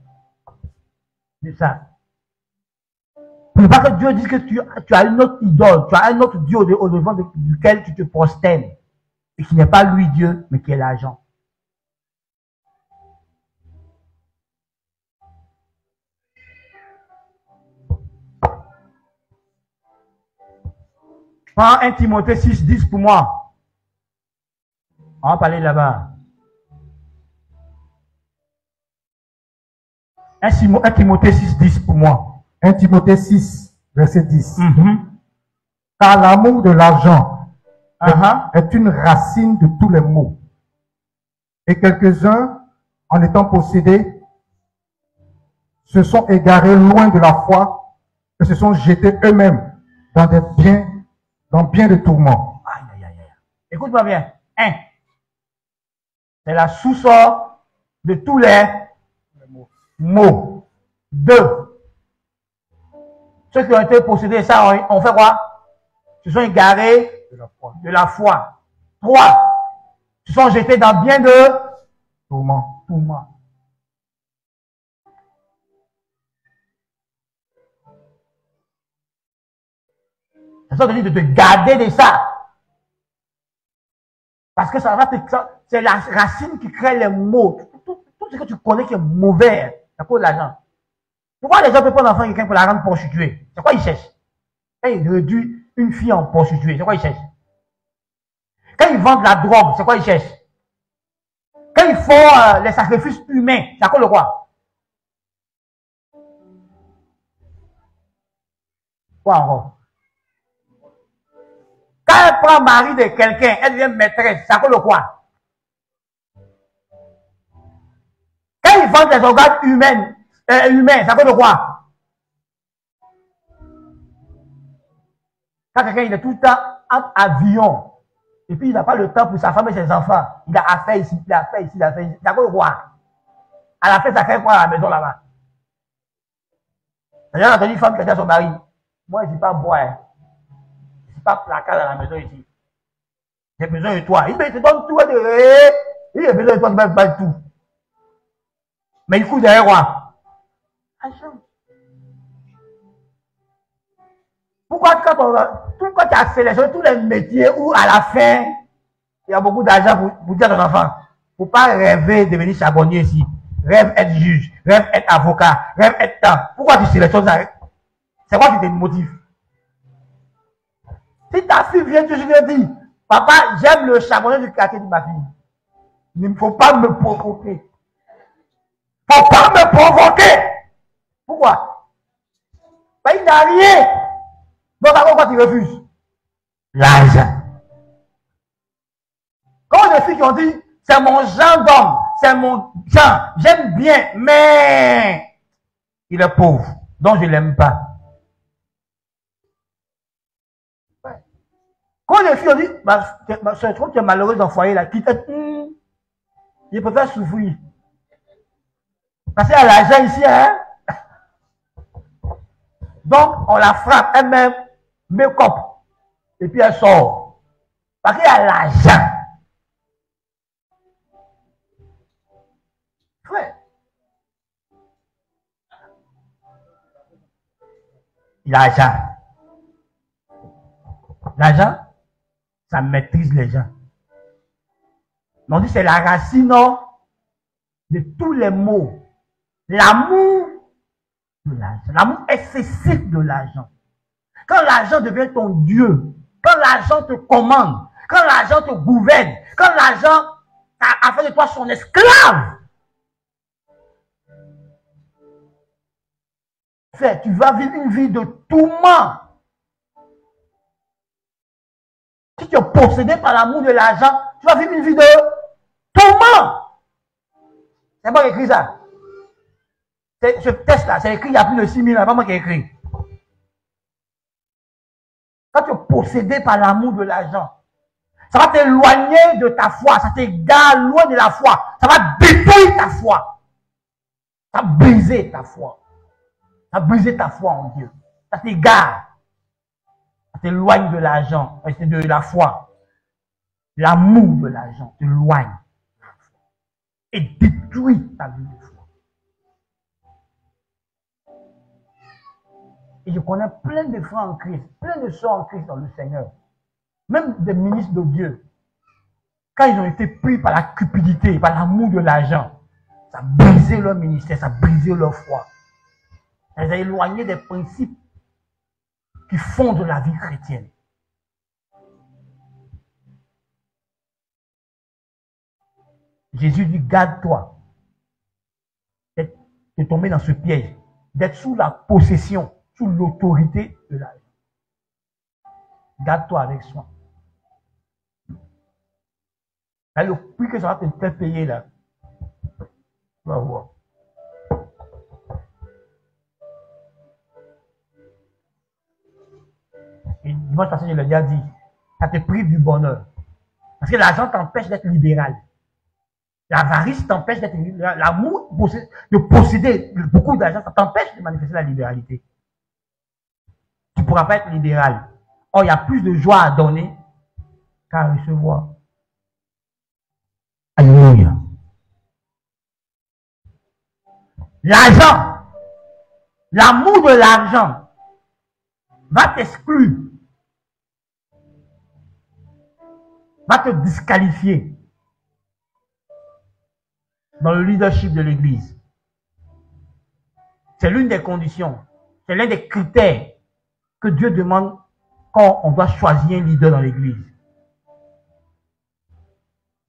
de ça. Pour ne pas que Dieu dise que tu as une autre idole, tu as un autre Dieu au devant duquel tu te prosternes. Et qui n'est pas lui Dieu, mais qui est l'argent. Prends 1 Timothée 6, 10 pour moi. On va parler là-bas. 1 Timothée 6, 10 pour moi. 1 Timothée 6, verset 10. Car l'amour de l'argent est une racine de tous les maux. Et quelques-uns, en étant possédés, se sont égarés loin de la foi et se sont jetés eux-mêmes dans bien de tourments. Aïe, aïe, aïe. Écoute-moi bien. 1. C'est la sous-sorte de tous les mots. 2. Ceux qui ont été possédés, ça, on fait quoi? Se sont égarés de la foi. 3. Se sont jetés dans bien de tourments. Ça veut dire de te garder de ça. Parce que c'est la racine qui crée les maux. Tout ce que tu connais qui est mauvais, c'est à cause de l'argent. Pourquoi les gens peuvent prendre un enfant quelqu'un pour la rendre prostituée? C'est quoi ils cherchent? Quand ils réduisent une fille en prostituée, c'est quoi ils cherchent? Quand ils vendent la drogue, c'est quoi ils cherchent? Quand ils font les sacrifices humains, c'est à cause de quoi? Quoi encore? Quand elle prend mari de quelqu'un, elle devient maîtresse, c'est à cause de quoi? Quand ils vendent les organes humains, c'est à cause de quoi? Quand quelqu'un il est tout le temps en avion, et puis il n'a pas le temps pour sa femme et ses enfants, il a affaire ici, il a affaire ici, il a affaire ici, c'est à cause de quoi? À la fin, ça crée quoi à la maison là-bas? D'ailleurs, on a entendu une femme qui a dit à son mari, moi je ne suis pas boire. Pas placard dans la maison ici. J'ai besoin de toi. Il te donne tout. Il a besoin de toi, il ne pas tout. Mais il court derrière quoi? Pourquoi quand tu as sélectionné tous les métiers où à la fin, il y a beaucoup d'argent pour dire à ton enfant, il ne faut pas rêver de devenir charbonnier ici. Rêve être juge, rêve être avocat, rêve être temps. Pourquoi tu sélectionnes ça? C'est quoi qui te motive? Si ta fille vient toujours te dire, papa, j'aime le charbonnier du quartier de ma fille. Il ne faut pas me provoquer. Il ne faut pas me provoquer. Pourquoi? Ben, il n'a rien. Donc, pourquoi tu refuses? L'argent. Quand des filles qui ont dit, c'est mon genre d'homme, c'est mon genre, j'aime bien, mais il est pauvre, donc je ne l'aime pas. Quand les filles ont dit, je trouve que tu es malheureuse dans le foyer, là, quitte, je préfère souffrir. Parce qu'il y a l'argent ici, hein. Donc, on la frappe, elle-même, make-up, et puis elle sort. Parce qu'il y a l'argent. l'argent. L'argent, ça maîtrise les gens. On dit c'est la racine de tous les maux. L'amour de l'argent. L'amour excessif de l'argent. Quand l'argent devient ton Dieu, quand l'argent te commande, quand l'argent te gouverne, quand l'argent a fait de toi son esclave, tu vas vivre une vie de tourment. Si tu es possédé par l'amour de l'argent, tu vas vivre une vie de tourment. C'est moi qui ai écrit ça. Ce texte-là, c'est écrit il y a plus de 6000 ans, c'est pas moi qui ai écrit. Quand tu es possédé par l'amour de l'argent, ça va t'éloigner de ta foi, ça t'égare loin de la foi, ça va détruire ta foi, ça va briser ta foi, ça va briser ta foi en Dieu, ça t'égare, ça t'éloigne de l'argent, de la foi. L'amour de l'argent t'éloigne et détruit ta vie de foi. Et je connais plein de frères en Christ, plein de sœurs en Christ dans le Seigneur. Même des ministres de Dieu. Quand ils ont été pris par la cupidité, par l'amour de l'argent, ça a brisé leur ministère, ça a brisé leur foi. Ça les a éloignés des principes qui fondent la vie chrétienne. Jésus dit, garde-toi de tomber dans ce piège, d'être sous la possession, sous l'autorité de l'argent. Garde-toi avec soin. Là, le prix que ça va te faire payer là, tu vas voir. Et dimanche passé, je l'ai déjà dit, ça te prive du bonheur. Parce que l'argent t'empêche d'être libéral. L'avarice t'empêche d'être libéral. L'amour de posséder beaucoup d'argent, ça t'empêche de manifester la libéralité. Tu ne pourras pas être libéral. Or, il y a plus de joie à donner qu'à recevoir. Alléluia. L'argent, l'amour de l'argent va t'exclure, va te disqualifier dans le leadership de l'Église. C'est l'une des conditions, c'est l'un des critères que Dieu demande quand on doit choisir un leader dans l'Église.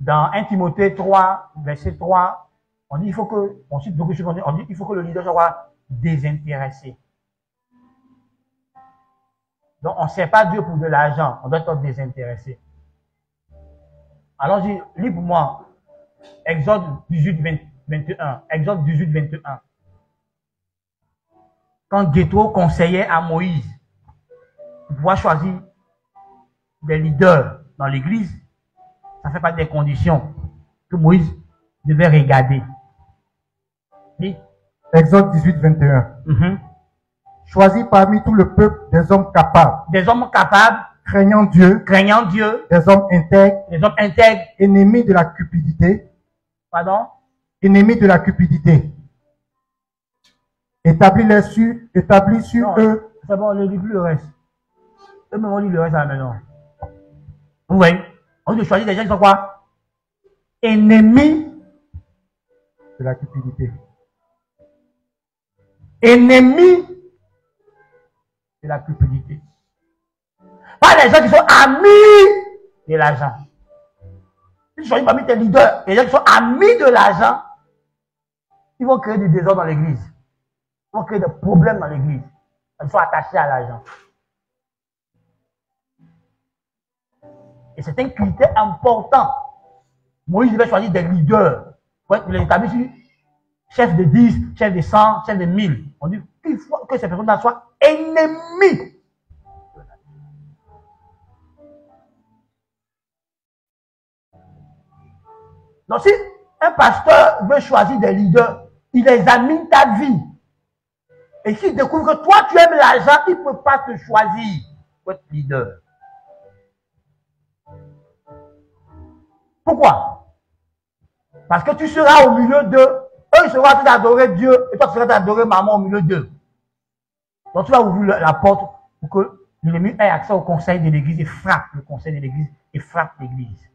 Dans 1 Timothée 3, verset 3, on dit il faut que, on cite beaucoup de choses, on dit il faut que le leader soit désintéressé. Donc on ne sert pas Dieu pour de l'argent, on doit être désintéressé. Alors lis pour moi Exode 18, 21. Exode 18, 21. Quand Jéthro conseillait à Moïse de pouvoir choisir des leaders dans l'église, ça fait pas des conditions que Moïse devait regarder. Oui. Exode 18, 21. Choisis parmi tout le peuple des hommes capables. Des hommes capables. Craignant Dieu. Craignant Dieu. Des hommes intègres. Des hommes intègres. Ennemis de la cupidité. Pardon? Ennemis de la cupidité. Établis sur eux. C'est bon, on ne lit plus le reste. Eux-mêmes, on lit le reste à la maison. Vous voyez? On doit choisir des gens qui sont quoi? Ennemis de la cupidité. Ennemis de la cupidité. Pas les gens qui sont amis de l'argent. Si tu choisis parmi tes leaders, les gens qui sont amis de l'argent, ils vont créer du désordre dans l'église. Ils vont créer des problèmes dans l'église. Ils sont attachés à l'argent. Et c'est un critère important. Moïse devait choisir des leaders. Il est établi sur chef de 10, chef de 100, chef de 1000. On dit qu'il faut que ces personnes-là soient ennemies. Donc si un pasteur veut choisir des leaders, il examine ta vie. Et s'il découvre que toi tu aimes l'argent, il ne peut pas te choisir pour être leader. Pourquoi? Parce que tu seras au milieu d'eux. Eux, ils seront en train d'adorer Dieu et toi, tu seras en train d'adorer maman au milieu d'eux. Donc tu vas ouvrir la porte pour que l'ennemi ait accès au conseil de l'église et frappe le conseil de l'église et frappe l'église.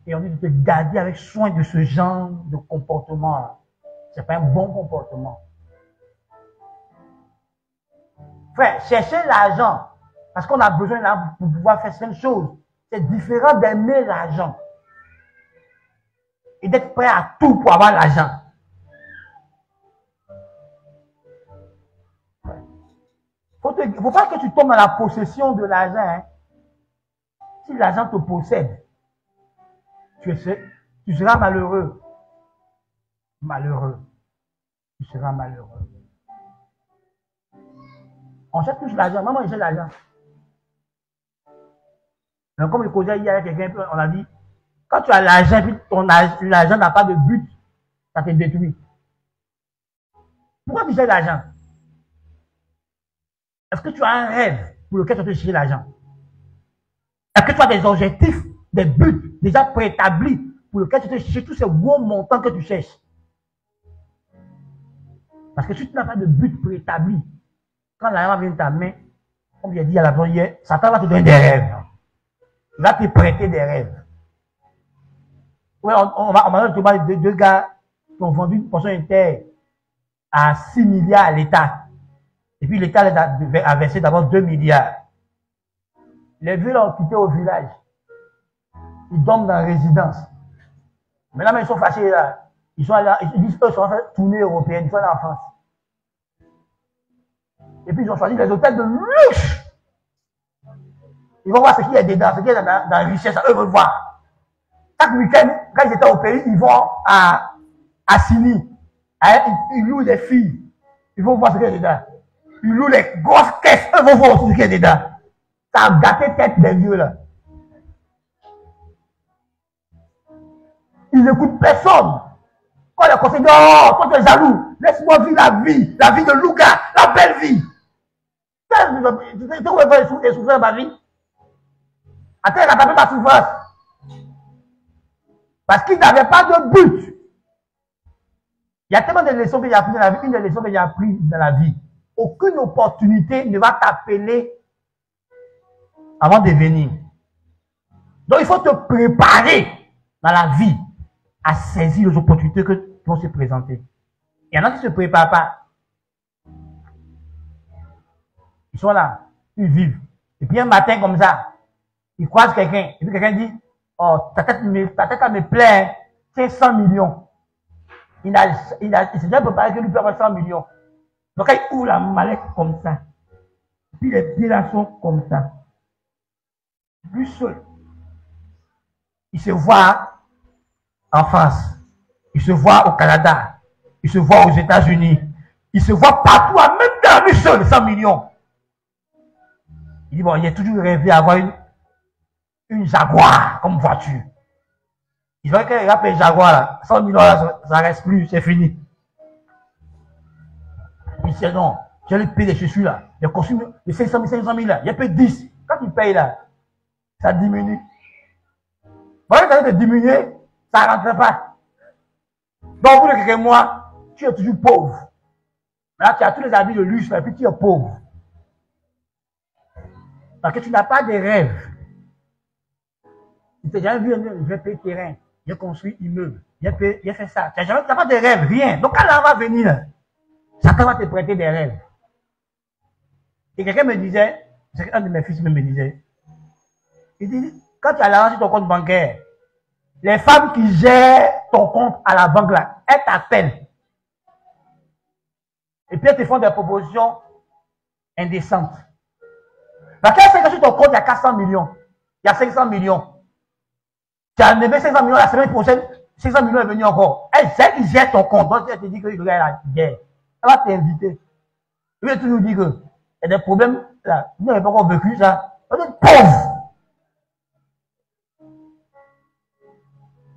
Et on dit de te garder avec soin de ce genre de comportement. Ce n'est pas un bon comportement. Frère, chercher l'argent parce qu'on a besoin là pour pouvoir faire certaines choses. C'est différent d'aimer l'argent et d'être prêt à tout pour avoir l'argent. Il ne faut pas que tu tombes dans la possession de l'argent. Hein. Si l'argent te possède, tu seras malheureux. Malheureux. Tu seras malheureux. On cherche tous l'argent. Maman, il cherche l'argent. Donc, comme je causais hier avec quelqu'un, on a dit, quand tu as l'argent, puis l'argent n'a pas de but, ça te détruit. Pourquoi tu cherches l'argent? Est-ce que tu as un rêve pour lequel tu vas chercher l'argent? Est-ce que tu as des objectifs, des buts déjà préétablis pour lesquels tu vas chercher tous ces gros montants que tu cherches? Parce que si tu n'as pas de but préétabli, quand l'argent vient de ta main, comme j'ai dit à la fois hier, Satan va te donner des rêves. Il va te prêter des rêves. Oui, on m'a donné deux gars qui ont vendu une portion de terre à 6 milliards à l'État. Et puis l'État a versé d'abord 2 milliards. Les vieux l'ont quitté au village. Ils dorment dans la résidence. Maintenant, ils sont fâchés là. Ils sont là, ils disent eux sont en fait tournée européenne, ils sont là en France. Et puis ils ont choisi des hôtels de luxe. Ils vont voir ce qu'il y a dedans, ce qu'il y a dans la richesse, eux veulent voir. Chaque week-end, quand ils étaient au pays, ils vont à Sini. Ils louent des filles. Ils vont voir ce qu'il y a dedans. Ils louent les grosses caisses, eux vont voir aussi ce qu'il y a dedans. Ça a gâté tête des vieux là. Ils n'écoutent personne. Quand les conseils disent, oh, toi tu es jaloux, laisse-moi vivre la vie de Louga, la belle vie. Tu sais où je vais souffrir ma vie? Attends, il a tapé ma souffrance. Parce qu'il n'avait pas de but. Il y a tellement de leçons que j'ai apprises dans la vie. Une des leçons que j'ai apprises dans la vie. Aucune opportunité ne va t'appeler avant de venir. Donc il faut te préparer dans la vie à saisir les opportunités qui vont se présenter. Il y en a qui ne se préparent pas. Ils sont là, ils vivent. Et puis un matin comme ça, ils croisent quelqu'un. Et puis quelqu'un dit, oh, ta tête me plaît, c'est 100 millions. Il s'est déjà préparé que lui peut avoir 100 millions. Donc il ouvre la mallette comme ça. Et puis les bilans sont comme ça. Lui seul. Il se voit en France. Il se voit au Canada. Il se voit aux États-Unis. Il se voit partout, même dans lui seul, 100 millions. Il dit, bon, il a toujours rêvé d'avoir une Jaguar comme voiture. Il va qu'il a payé Jaguar, là, 100 millions, là, ça reste plus, c'est fini. Il dit, non, j'ai le payer des chaussures, là, les costumes de 500 000, là, il y a peu 10. Quand il paye, là, ça diminue. Voilà, quand il diminuer, ça ne rentre pas. Donc, vous, quelques mois, tu es toujours pauvre. Là, tu as tous les habits de luxe, et puis tu es pauvre. Parce que tu n'as pas de rêves. Tu n'as jamais vu, je vais payer terrain, j'ai construit immeuble, j'ai fait ça. Tu n'as pas de rêves, rien. Donc quand l'argent va venir, Satan va te prêter des rêves. Et quelqu'un me disait, un de mes fils me disait, il dit, quand tu as l'argent sur ton compte bancaire, les femmes qui gèrent ton compte à la banque là, elles t'appellent. Et puis elles te font des propositions indécentes. Parce qu'elles savent que sur ton compte, il y a 400 millions. Il y a 500 millions. Tu as enlevé 500 millions la semaine prochaine, 500 millions est venu encore. Elle sait qu'ils gèrent ton compte. Donc elle te dit que le gars la guerre. Elle va t'inviter. Je vais toujours dire que il y a des problèmes là. Vous n'avez pas encore vécu ça. Vous êtes pauvre.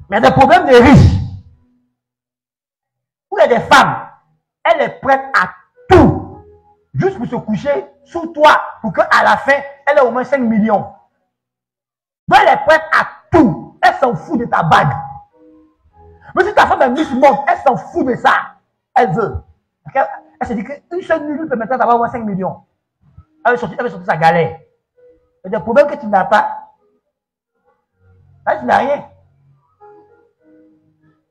Mais il y a des problèmes de riches. Où il y a des femmes, elle est prête à tout. Juste pour se coucher sous toi. Pour qu'à la fin, elle ait au moins 5 millions. Donc elle est prête à tout. Elle s'en fout de ta bague. Mais si ta femme est Miss Monde, elle s'en fout de ça. Elle veut. Elle se dit qu'une seule nuit lui permettrait d'avoir 5 millions. Elle veut sortir sa galère. C'est des problèmes que tu n'as pas. Là, tu n'as rien.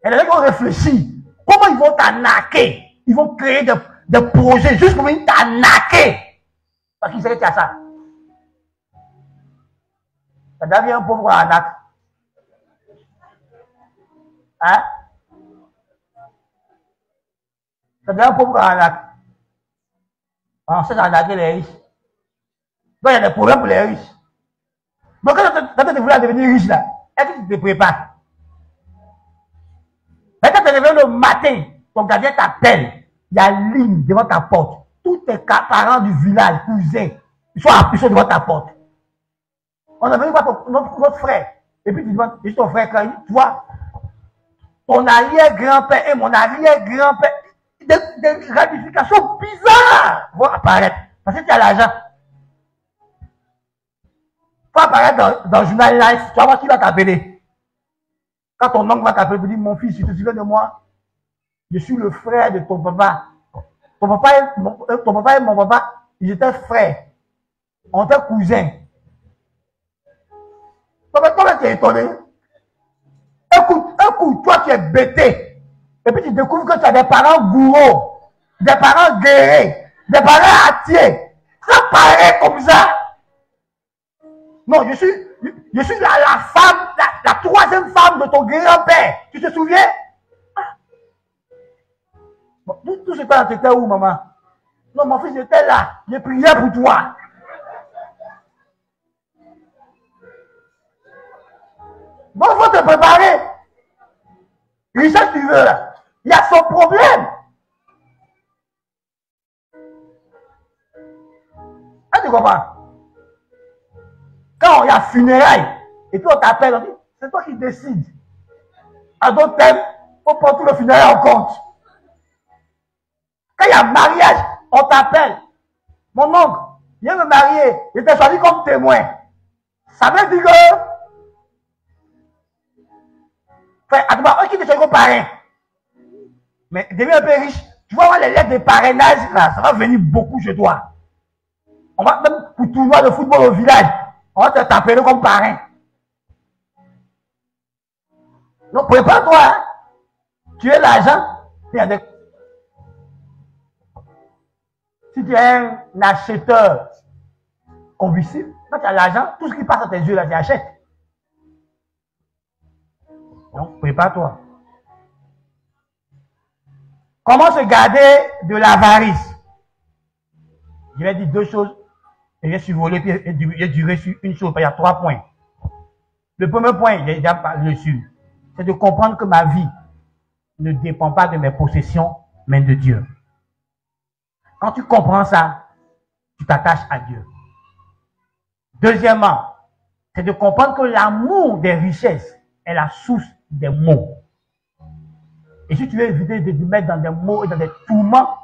Et les gens vont réfléchir. Comment ils vont t'arnaquer? Ils vont créer des projets juste pour venir t'arnaquer. Parce qu'ils savent que tu as ça. Ça devient un pauvre arnaque. Hein? Ça devient un pauvre arnaque. On sait arnaquer les riches. Donc il y a des problèmes pour les riches. Donc quand tu voulais devenir riche là, est-ce que tu te prépares? Mais quand tu te réveilles le matin, ton gardien t'appelle, il y a ligne devant ta porte. Tous tes parents du village, cousins, ils sont devant ta porte. On a venu voir notre frère. Et puis tu demandes, et ton frère, quand tu vois, ton arrière-grand-père et mon arrière-grand-père, des ramifications bizarres vont apparaître. Parce que tu as l'argent. Tu vas apparaître dans le journal Life, tu vas voir qui va t'appeler. Quand ton oncle va t'appeler, tu dis, mon fils, tu te souviens de moi? Je suis le frère de ton papa. Ton papa et mon papa, ils étaient frères. On était cousins. Comment tu es étonné? Écoute, toi tu es bêté. Et puis tu découvres que tu as des parents gouraux, des parents guerriers, des parents attiers. Ça paraît comme ça. Non, je suis la femme, la troisième femme de ton grand-père. Tu te souviens? Bon, tout ce temps, tu étais où, maman? Non, mon fils était là. J'ai prié pour toi. Bon, il faut te préparer. Richard, tu veux là. Il y a son problème. Ah, tu comprends? Quand il y a funérailles, et puis on t'appelle, on dit, c'est toi qui décides. À d'autres thèmes, il faut prendre tout le funérail en compte. Quand il y a mariage, on t'appelle. Mon oncle, il vient me marier, il t'a choisi comme témoin. Ça veut dire que attends, qui te choisit comme parrain? Mais deviens un peu riche, tu vas avoir les lettres de parrainage là, ça va venir beaucoup chez toi. On va même pour tournoi de football au village, on va t'appeler comme parrain. Donc prépare-toi, hein? Tu as l'argent, si tu es un acheteur compulsif, quand tu as l'argent, tout ce qui passe à tes yeux là, tu achètes. Donc, prépare-toi. Comment se garder de l'avarice? Je vais dire 2 choses. Et j'ai survolé, puis j'ai duré sur une chose. Il y a 3 points. Le premier point, j'ai déjà parlé dessus. C'est de comprendre que ma vie ne dépend pas de mes possessions, mais de Dieu. Quand tu comprends ça, tu t'attaches à Dieu. Deuxièmement, c'est de comprendre que l'amour des richesses est la source des maux. Et si tu veux éviter de te mettre dans des maux et dans des tourments,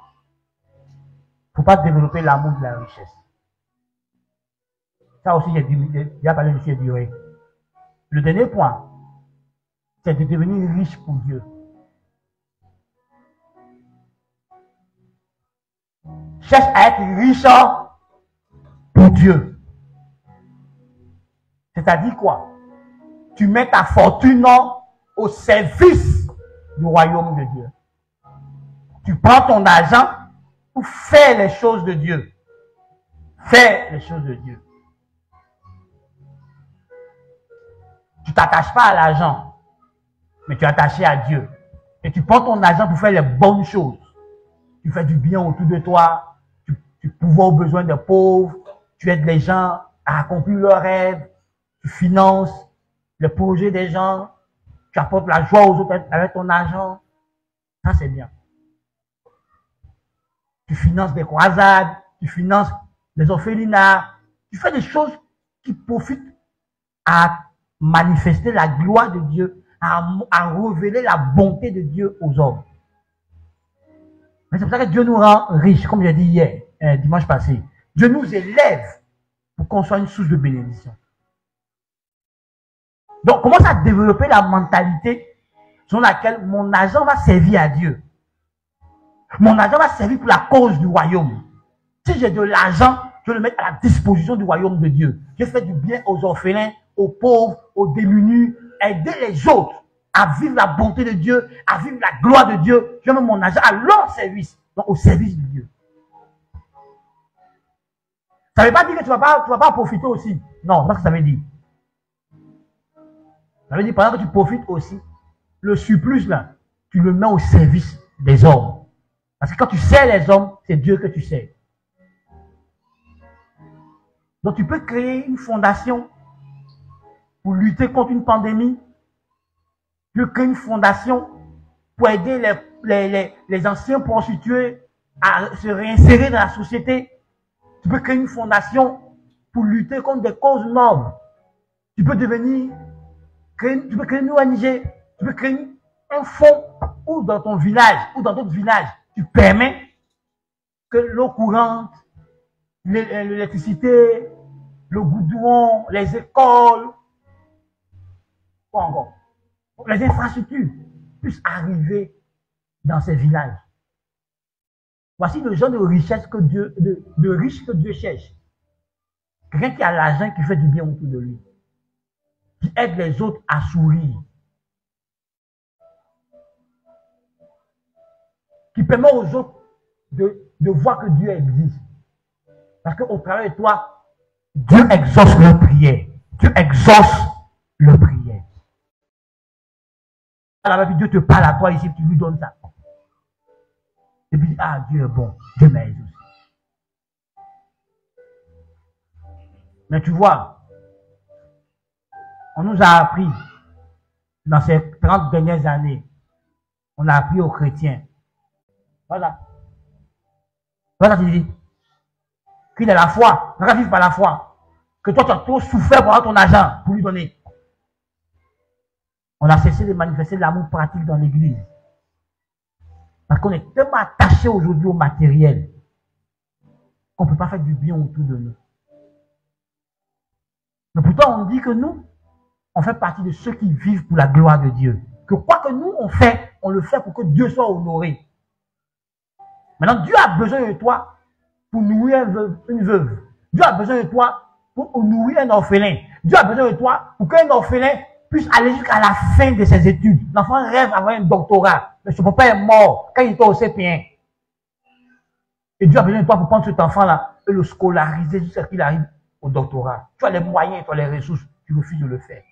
il ne faut pas développer l'amour de la richesse. Ça aussi, j'ai déjà parlé dessus et duré. Le dernier point, c'est de devenir riche pour Dieu. Cherche à être riche pour Dieu. C'est-à-dire quoi? Tu mets ta fortune au service du royaume de Dieu. Tu prends ton argent pour faire les choses de Dieu. Faire les choses de Dieu. Tu ne t'attaches pas à l'argent, mais tu es attaché à Dieu. Et tu prends ton argent pour faire les bonnes choses. Tu fais du bien autour de toi. Tu pourvois aux besoins des pauvres. Tu aides les gens à accomplir leurs rêves. Tu finances le projet des gens. Tu apportes la joie aux autres avec ton argent. Ça, c'est bien. Tu finances des croisades. Tu finances des orphelinats. Tu fais des choses qui profitent à manifester la gloire de Dieu, à révéler la bonté de Dieu aux hommes. Mais c'est pour ça que Dieu nous rend riches, comme j'ai dit hier, dimanche passé. Dieu nous élève pour qu'on soit une source de bénédiction. Donc, commence à développer la mentalité selon laquelle mon argent va servir à Dieu. Mon argent va servir pour la cause du royaume. Si j'ai de l'argent, je vais le mettre à la disposition du royaume de Dieu. Je fais du bien aux orphelins, aux pauvres, aux démunis, aider les autres à vivre la bonté de Dieu, à vivre la gloire de Dieu. Je mets mon argent à leur service, donc au service de Dieu. Ça ne veut pas dire que tu ne vas pas profiter aussi. Non, c'est pas ce que ça veut dire. Ça veut dire pendant que tu profites aussi, le surplus là, tu le mets au service des hommes. Parce que quand tu sers les hommes, c'est Dieu que tu sers. Donc tu peux créer une fondation pour lutter contre une pandémie. Tu peux créer une fondation pour aider les anciens prostitués à se réinsérer dans la société. Tu peux créer une fondation pour lutter contre des causes nobles. Tu peux créer une ONG. Tu peux créer un fonds ou dans ton village ou dans d'autres villages. Tu permets que l'eau courante, l'électricité, le goudron, les écoles, quoi encore, les infrastructures puissent arriver dans ces villages. Voici le genre de richesse que Dieu, de riche que Dieu cherche. Quelqu'un qui a l'argent, qui fait du bien autour de lui, qui aide les autres à sourire, qui permet aux autres de voir que Dieu existe. Parce qu'au travers de toi, Dieu exauce leur prière. Dieu exauce leur prière. Alors, Dieu te parle à toi ici, tu lui donnes ça. Et puis, ah, Dieu est bon, Dieu m'a exaucé. Mais tu vois, on nous a appris, dans ces 30 dernières années, on a appris aux chrétiens. Voilà. Voilà, tu dis. Qu'il est la foi, ne vivre par la foi. Que toi, tu as trop souffert pour avoir ton argent, pour lui donner. On a cessé de manifester l'amour pratique dans l'église. Parce qu'on est tellement attaché aujourd'hui au matériel qu'on ne peut pas faire du bien autour de nous. Mais pourtant, on dit que nous, on fait partie de ceux qui vivent pour la gloire de Dieu. Que quoi que nous, on le fait pour que Dieu soit honoré. Maintenant, Dieu a besoin de toi pour nourrir une veuve. Dieu a besoin de toi pour nourrir un orphelin. Dieu a besoin de toi pour qu'un orphelin puisse aller jusqu'à la fin de ses études. L'enfant rêve d'avoir un doctorat, mais son papa est mort quand il était au CP1. Et Dieu a besoin de toi pour prendre cet enfant-là et le scolariser jusqu'à ce qu'il arrive au doctorat. Tu as les moyens, tu as les ressources, tu refuses de le faire.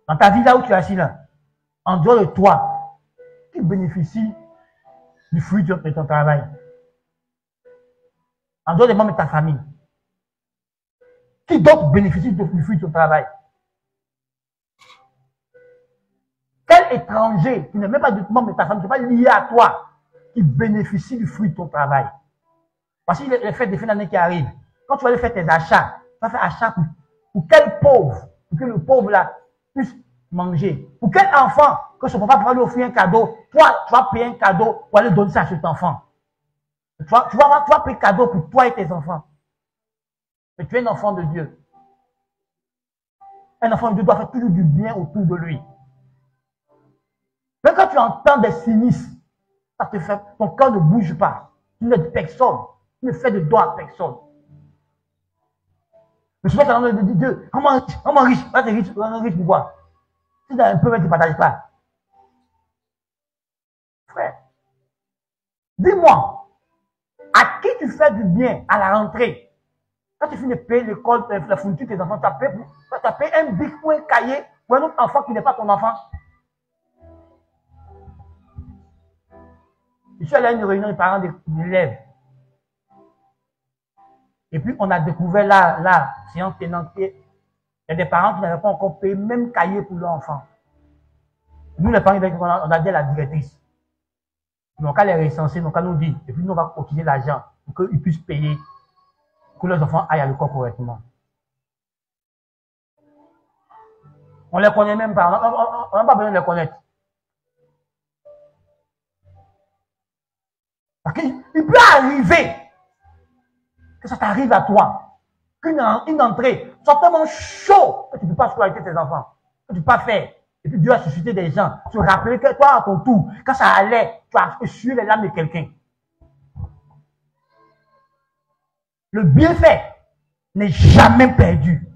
Dans ta vie là où tu es assis là, en dehors de toi, qui bénéficie du fruit de ton travail? En dehors des membres de ta famille. Qui d'autre bénéficie du fruit de ton travail? Quel étranger qui n'est même pas du membre de ta famille, qui n'est pas lié à toi, qui bénéficie du fruit de ton travail? Voici les fêtes de fin d'année qui arrivent. Quand tu vas aller faire tes achats, tu vas faire achat pour quel pauvre? Pour que le pauvre là puisse manger. Pour quel enfant que son papa pourra lui offrir un cadeau? Toi, tu vas payer un cadeau pour aller donner ça à cet enfant. Tu vas payer un cadeau pour toi et tes enfants. Mais tu es un enfant de Dieu. Un enfant de Dieu doit faire toujours du bien autour de lui. Même quand tu entends des sinistres, ça te fait, ton cœur ne bouge pas. Tu n'aides personne. Tu ne fais de droit à personne. Mais souvent, tu as dit Dieu, comment riche? Là, tu es riche pourquoi? Si tu as un peu, mais tu ne partages pas. Frère, dis-moi, à qui tu fais du bien à la rentrée? Quand tu finis de payer l'école, la fourniture de tes enfants, tu as payé un bic ou un cahier pour un autre enfant qui n'est pas ton enfant. Je suis allé à une réunion des parents d'élèves. Et puis, on a découvert là, séance ténantier, il y a des parents qui n'avaient pas encore payé même cahier pour leur enfant. Nous, les parents, on a dit à la directrice. Donc, elle est recensée, donc elle nous dit, et puis nous, on va cotiser l'argent pour qu'ils puissent payer, que leurs enfants aillent à l'école correctement. On ne les connaît même pas, on n'a pas besoin de les connaître. Parce qu'il peut arriver que ça t'arrive à toi, qu'une entrée sont tellement chauds que tu ne peux pas scolariser tes enfants. Que tu ne peux pas faire. Et puis Dieu a suscité des gens. Tu te rappelles que toi, à ton tour, quand ça allait, tu as essuyé les larmes de quelqu'un. Le bienfait n'est jamais perdu.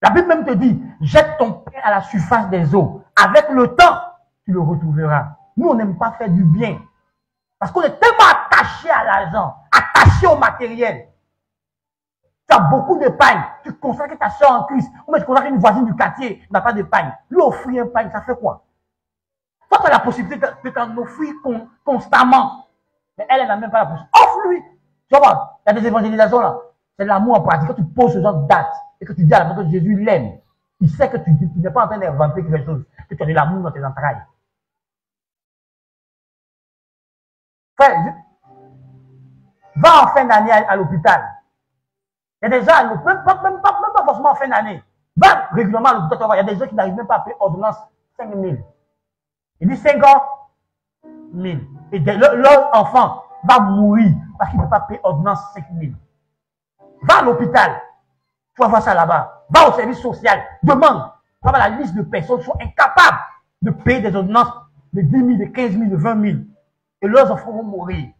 La Bible même te dit, jette ton pain à la surface des eaux. Avec le temps, tu le retrouveras. Nous, on n'aime pas faire du bien. Parce qu'on est tellement attaché à l'argent, attaché au matériel. Tu as beaucoup de pain. Tu constates que ta soeur en Christ, ou tu constates qu'une voisine du quartier n'a pas de pain. Lui offrir un pain, ça fait quoi? Toi, tu as la possibilité de t'en offrir constamment. Mais elle n'a même pas la possibilité. Offre-lui. Tu vas voir, il y a des évangélisations là. C'est l'amour en pratique. Quand tu poses ce genre de date et que tu dis à la personne que Jésus l'aime, il sait que tu n'es pas en train d'inventer quelque chose, que tu as de l'amour dans tes entrailles. Frère, va en fin d'année à l'hôpital. Il y a des gens, même pas forcément en fin d'année. Va régulièrement à l'hôpital. Il y a des gens qui n'arrivent même pas à payer ordonnance 5 000. Il dit 5 ans, 1000. Et leur enfant va mourir parce qu'il ne peut pas payer ordonnance 5 000. Va à l'hôpital. Tu vas voir ça là-bas. Va au service social. Demande. Tu vas voir la liste de personnes qui sont incapables de payer des ordonnances de 10 000, de 15 000, de 20 000. Et leurs enfants vont mourir.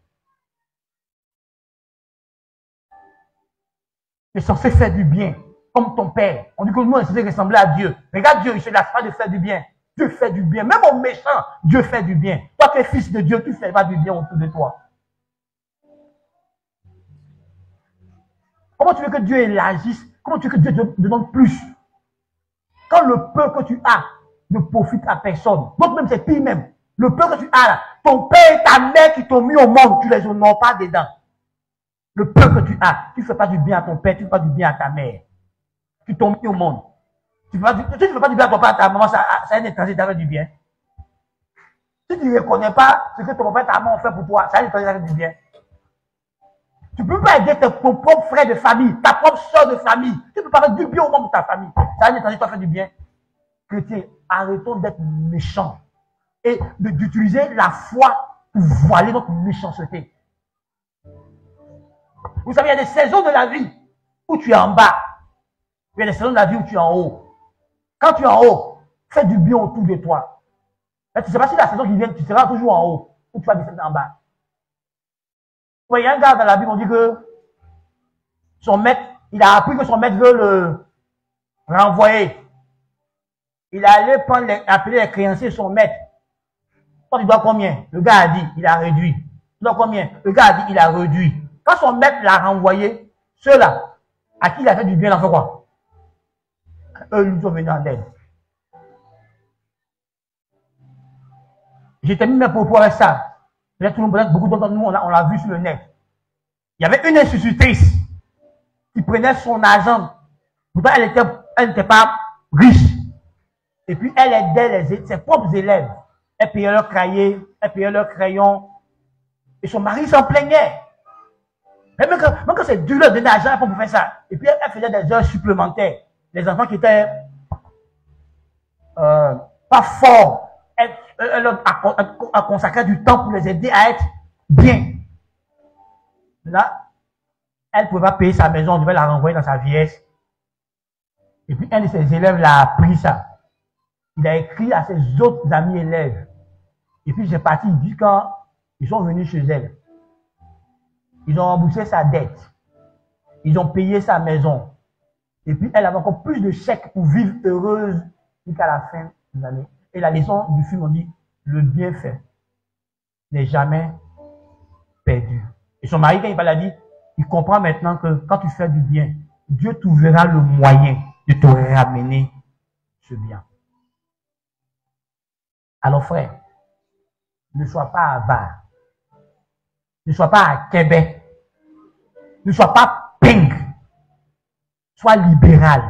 Tu es censé faire du bien, comme ton père. On dit que nous, on est censé ressembler à Dieu. Regarde Dieu, il ne se lasse pas de faire du bien. Dieu fait du bien. Même aux méchants, Dieu fait du bien. Toi, tu es fils de Dieu, tu ne fais pas du bien autour de toi. Comment tu veux que Dieu élargisse? Comment tu veux que Dieu te donne plus? Quand le peu que tu as ne profite à personne. Donc même c'est pire même. Le peu que tu as là, ton père et ta mère qui t'ont mis au monde, tu les honores pas dedans. Le peu que tu as, tu ne fais pas du bien à ton père, tu ne fais pas du bien à ta mère. Tu t'ont mis au monde. Tu ne fais pas du bien à ton père, à ta maman, ça a un étranger qui fait du bien. Si tu ne reconnais pas ce que ton père et ta maman ont fait pour toi, ça a un étranger qui fait du bien. Tu ne peux pas aider ton propre frère de famille, ta propre soeur de famille. Tu ne peux pas faire du bien au monde de ta famille. Ça a un étranger qui fait du bien. Chrétien, arrêtons d'être méchants et d'utiliser la foi pour voiler notre méchanceté. Vous savez, il y a des saisons de la vie où tu es en bas. Il y a des saisons de la vie où tu es en haut. Quand tu es en haut, fais du bien autour de toi. Mais tu ne sais pas si la saison qui vient, tu seras toujours en haut ou tu vas descendre en bas. Il y a un gars dans la Bible, on dit que son maître, il a appris que son maître veut le renvoyer. Il est allé appeler les créanciers de son maître. Toi, tu dois combien? Le gars a dit, il a réduit. Tu dois combien? Le gars a dit, il a réduit. Quand son maître l'a renvoyé, ceux-là, à qui il a fait du bien, il en fait quoi? Eux, ils sont venus en aide. J'ai terminé mes propos avec ça. Peut-être beaucoup d'entre nous, on l'a vu sur le net. Il y avait une institutrice qui prenait son argent. Pourtant, elle n'était pas riche. Et puis, elle aidait ses propres élèves. Elle payait leurs cahiers, elle payait leurs crayons. Et son mari s'en plaignait. Même quand c'est dur de donner l'argent pour faire ça. Et puis, elle faisait des heures supplémentaires. Les enfants qui étaient pas forts, elle a consacré du temps pour les aider à être bien. Là, elle ne pouvait pas payer sa maison, on devait la renvoyer dans sa vieillesse. Et puis, un de ses élèves l'a appris ça. Il a écrit à ses autres amis élèves. Et puis, j'ai parti, il dit quand ils sont venus chez elle. Ils ont remboursé sa dette. Ils ont payé sa maison. Et puis, elle avait encore plus de chèques pour vivre heureuse jusqu'à la fin de l'année. Et la leçon du film, on dit, le bienfait n'est jamais perdu. Et son mari, quand il l'a dit, il comprend maintenant que quand tu fais du bien, Dieu trouvera le moyen de te ramener ce bien. Alors frère, ne sois pas avare. Ne sois pas à Québec. Ne sois pas ping. Sois libéral.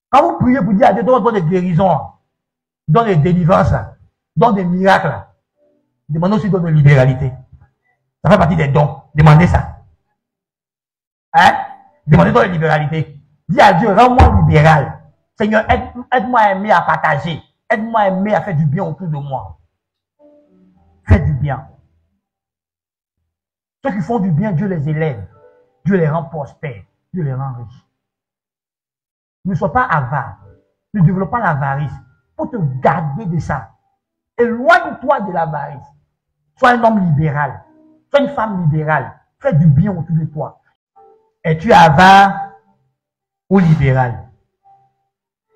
Quand vous priez pour dire à Dieu, donne des guérisons, donne des délivrances, donne des miracles, demandez aussi donne de libéralité. Ça fait partie des dons. Demandez ça. Hein? Demandez donc la libéralité. Dis à Dieu, rends-moi libéral. Seigneur, aide-moi à aimer à partager. Aide-moi à aimer à faire du bien autour de moi. Fais du bien. Ceux qui font du bien, Dieu les élève. Dieu les rend prospères. Dieu les rend riches. Ne sois pas avare. Ne développe pas l'avarice. Il faut te garder de ça. Éloigne-toi de l'avarice. Sois un homme libéral. Sois une femme libérale. Fais du bien autour de toi. Es-tu avare ou libéral?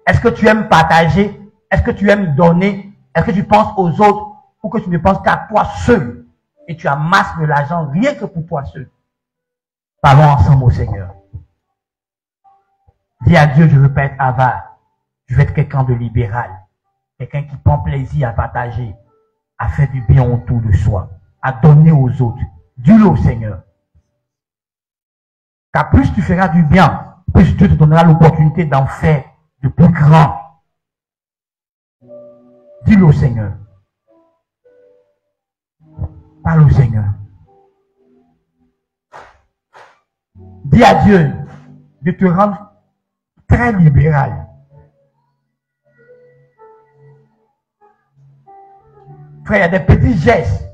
Est-ce que tu aimes partager? Est-ce que tu aimes donner? Est-ce que tu penses aux autres ou que tu ne penses qu'à toi seul? Et tu amasses de l'argent rien que pour toi seul. Parlons ensemble au Seigneur. Dis à Dieu, je ne veux pas être avare. Je veux être quelqu'un de libéral. Quelqu'un qui prend plaisir à partager, à faire du bien autour de soi, à donner aux autres. Dis-le au Seigneur. Car plus tu feras du bien, plus Dieu te donnera l'opportunité d'en faire de plus grand. Dis-le au Seigneur. Parle au Seigneur. Dis à Dieu de te rendre très libéral. Frère, il y a des petits gestes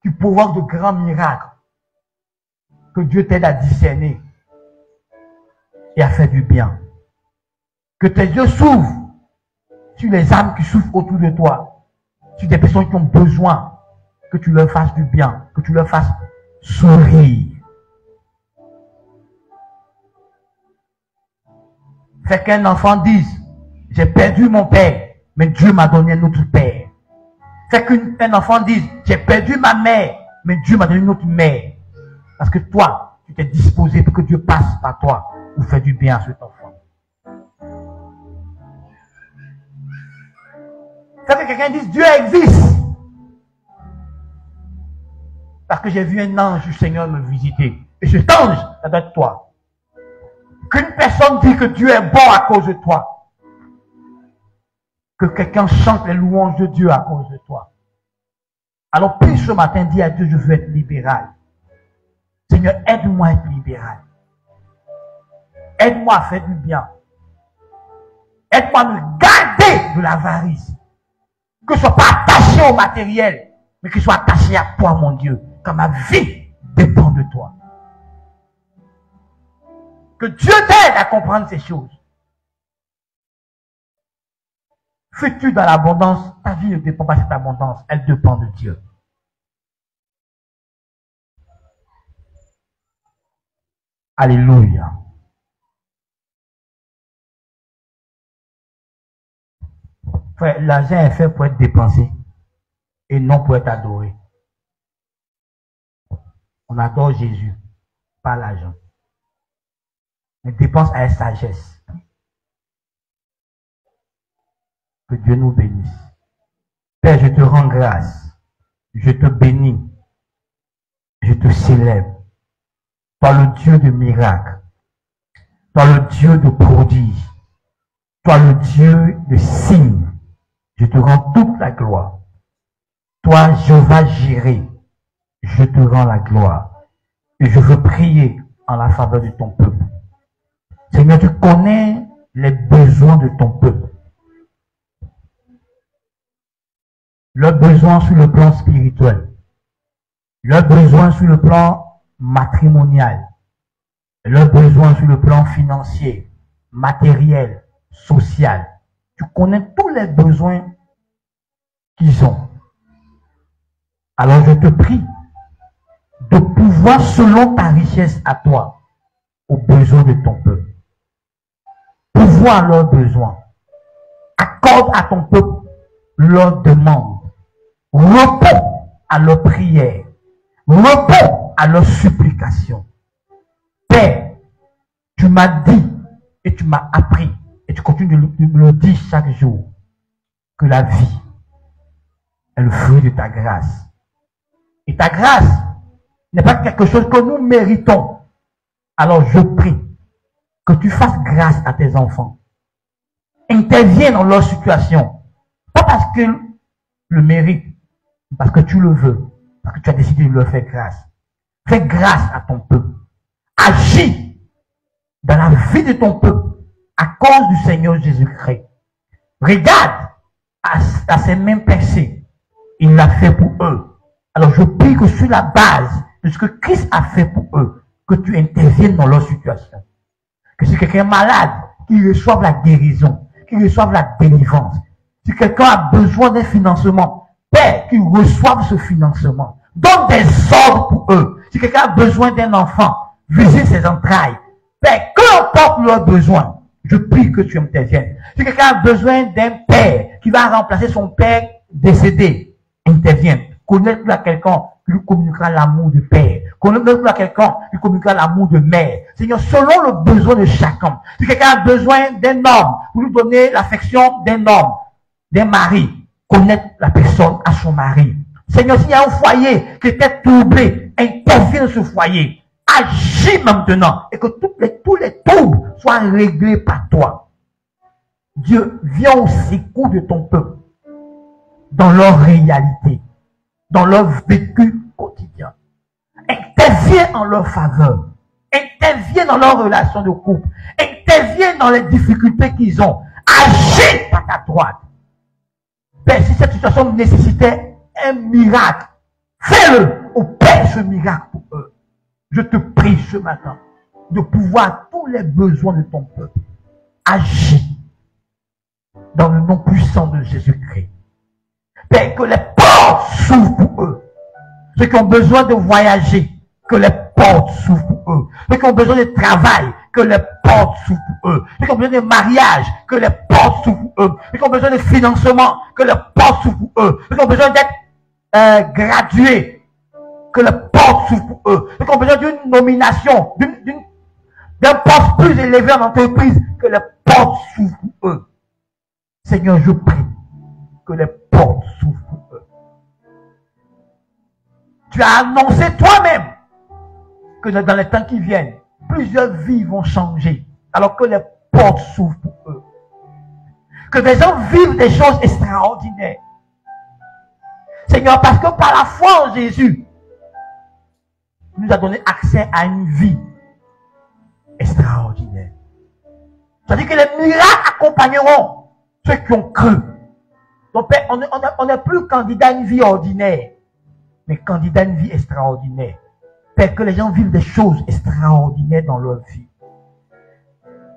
qui provoquent de grands miracles que Dieu t'aide à discerner et à faire du bien. Que tes yeux s'ouvrent sur les âmes qui souffrent autour de toi, sur des personnes qui ont besoin que tu leur fasses du bien, que tu leur fasses sourire. Fait qu'un enfant dise, j'ai perdu mon père, mais Dieu m'a donné un autre père. Fait qu'un enfant dise, j'ai perdu ma mère, mais Dieu m'a donné une autre mère. Parce que toi, tu t'es disposé pour que Dieu passe par toi pour faire du bien à cet enfant. Fait que quelqu'un dise, Dieu existe. Parce que j'ai vu un ange du Seigneur me visiter. Et cet ange, ça doit être toi. Qu'une personne dit que Dieu est bon à cause de toi. Que quelqu'un chante les louanges de Dieu à cause de toi. Alors, puis ce matin, dis à Dieu, je veux être libéral. Seigneur, aide-moi à être libéral. Aide-moi à faire du bien. Aide-moi à me garder de l'avarice. Que je ne sois pas attaché au matériel, mais que je sois attaché à toi, mon Dieu. Car ma vie dépend de toi. Que Dieu t'aide à comprendre ces choses. Fais-tu dans l'abondance, ta vie ne dépend pas de cette abondance, elle dépend de Dieu. Alléluia. Frère, l'argent est fait pour être dépensé et non pour être adoré. On adore Jésus, pas l'argent. Mais dépense avec sagesse. Que Dieu nous bénisse. Père, je te rends grâce. Je te bénis. Je te célèbre. Toi le Dieu de miracles. Toi le Dieu de prodiges. Toi le Dieu de signes. Je te rends toute la gloire. Toi, Jéhovah Jireh, je te rends la gloire. Et je veux prier en la faveur de ton peuple. Seigneur, tu connais les besoins de ton peuple. Leurs besoins sur le plan spirituel. Leurs besoins sur le plan matrimonial. Leurs besoins sur le plan financier, matériel, social. Tu connais tous les besoins qu'ils ont. Alors je te prie de pouvoir, selon ta richesse à toi, aux besoins de ton peuple. Pouvoir leurs besoins. Accorde à ton peuple leurs demandes. Réponds à leurs prières. Réponds à leurs supplications. Père, tu m'as dit et tu m'as appris et tu continues de me le dire chaque jour que la vie est le fruit de ta grâce. Et ta grâce n'est pas quelque chose que nous méritons. Alors je prie que tu fasses grâce à tes enfants. Interviens dans leur situation. Pas parce qu'ils le méritent, mais parce que tu le veux. Parce que tu as décidé de leur faire grâce. Fais grâce à ton peuple. Agis dans la vie de ton peuple à cause du Seigneur Jésus-Christ. Regarde à ces mêmes pensées. Il l'a fait pour eux. Alors je prie que sur la base de ce que Christ a fait pour eux, que tu interviennes dans leur situation. Que si quelqu'un est malade, qu'il reçoive la guérison, qu'il reçoive la délivrance. Si quelqu'un a besoin d'un financement, Père, qu'il reçoive ce financement. Donne des ordres pour eux. Si quelqu'un a besoin d'un enfant, visite ses entrailles. Père, peu importe leurs besoins, je prie que tu interviennes. Si quelqu'un a besoin d'un père qui va remplacer son père décédé, interviens. Connais-tu à quelqu'un qui lui communiquera l'amour de père. Connais-tu à quelqu'un qui communiquera l'amour de mère. Seigneur, selon le besoin de chacun. Si quelqu'un a besoin d'un homme pour lui donner l'affection d'un homme, d'un mari, connaître la personne à son mari. Seigneur, s'il y a un foyer qui était troublé, interviens dans ce foyer. Agis maintenant et que tous les troubles soient réglés par toi. Dieu, viens au secours de ton peuple dans leur réalité, dans leur vécu quotidien. Interviens en leur faveur. Interviens dans leurs relations de couple. Interviens dans les difficultés qu'ils ont. Agis par ta droite. Père, si cette situation nécessitait un miracle, fais-le. Opère ce miracle pour eux. Je te prie ce matin de pouvoir tous les besoins de ton peuple. Agis dans le nom puissant de Jésus-Christ. Père, que les portes s'ouvrent pour eux. Ceux qui ont besoin de voyager, que les portes s'ouvrent pour eux. Ceux qui ont besoin de travail, que les portes s'ouvrent pour eux. Ceux qui ont besoin de mariage, que les portes s'ouvrent pour eux. Ceux qui ont besoin de financement, que les portes s'ouvrent pour eux. Ceux qui ont besoin d'être gradués, que les portes s'ouvrent pour eux. Ceux qui ont besoin d'une nomination, d'un poste plus élevé en entreprise, que les portes s'ouvrent pour eux. Seigneur, je prie que les portes s'ouvrent pour eux. Tu as annoncé toi-même que dans les temps qui viennent, plusieurs vies vont changer, alors que les portes s'ouvrent pour eux. Que des gens vivent des choses extraordinaires. Seigneur, parce que par la foi en Jésus, nous a donné accès à une vie extraordinaire. C'est-à-dire que les miracles accompagneront ceux qui ont cru. Donc, Père, on n'est plus candidat à une vie ordinaire, mais candidat à une vie extraordinaire. Père, que les gens vivent des choses extraordinaires dans leur vie.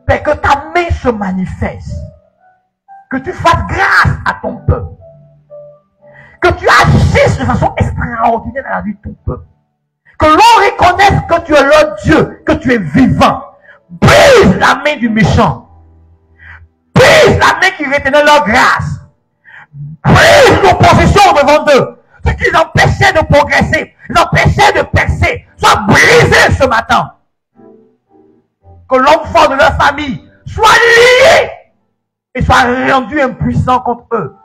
Père, que ta main se manifeste. Que tu fasses grâce à ton peuple. Que tu agisses de façon extraordinaire dans la vie de ton peuple. Que l'on reconnaisse que tu es leur Dieu, que tu es vivant. Brise la main du méchant. Brise la main qui retenait leur grâce. Brise l'opposition devant eux. Ce qui les empêchait de progresser, les empêchait de percer, soit brisé ce matin. Que l'homme fort de leur famille soit lié et soit rendu impuissant contre eux.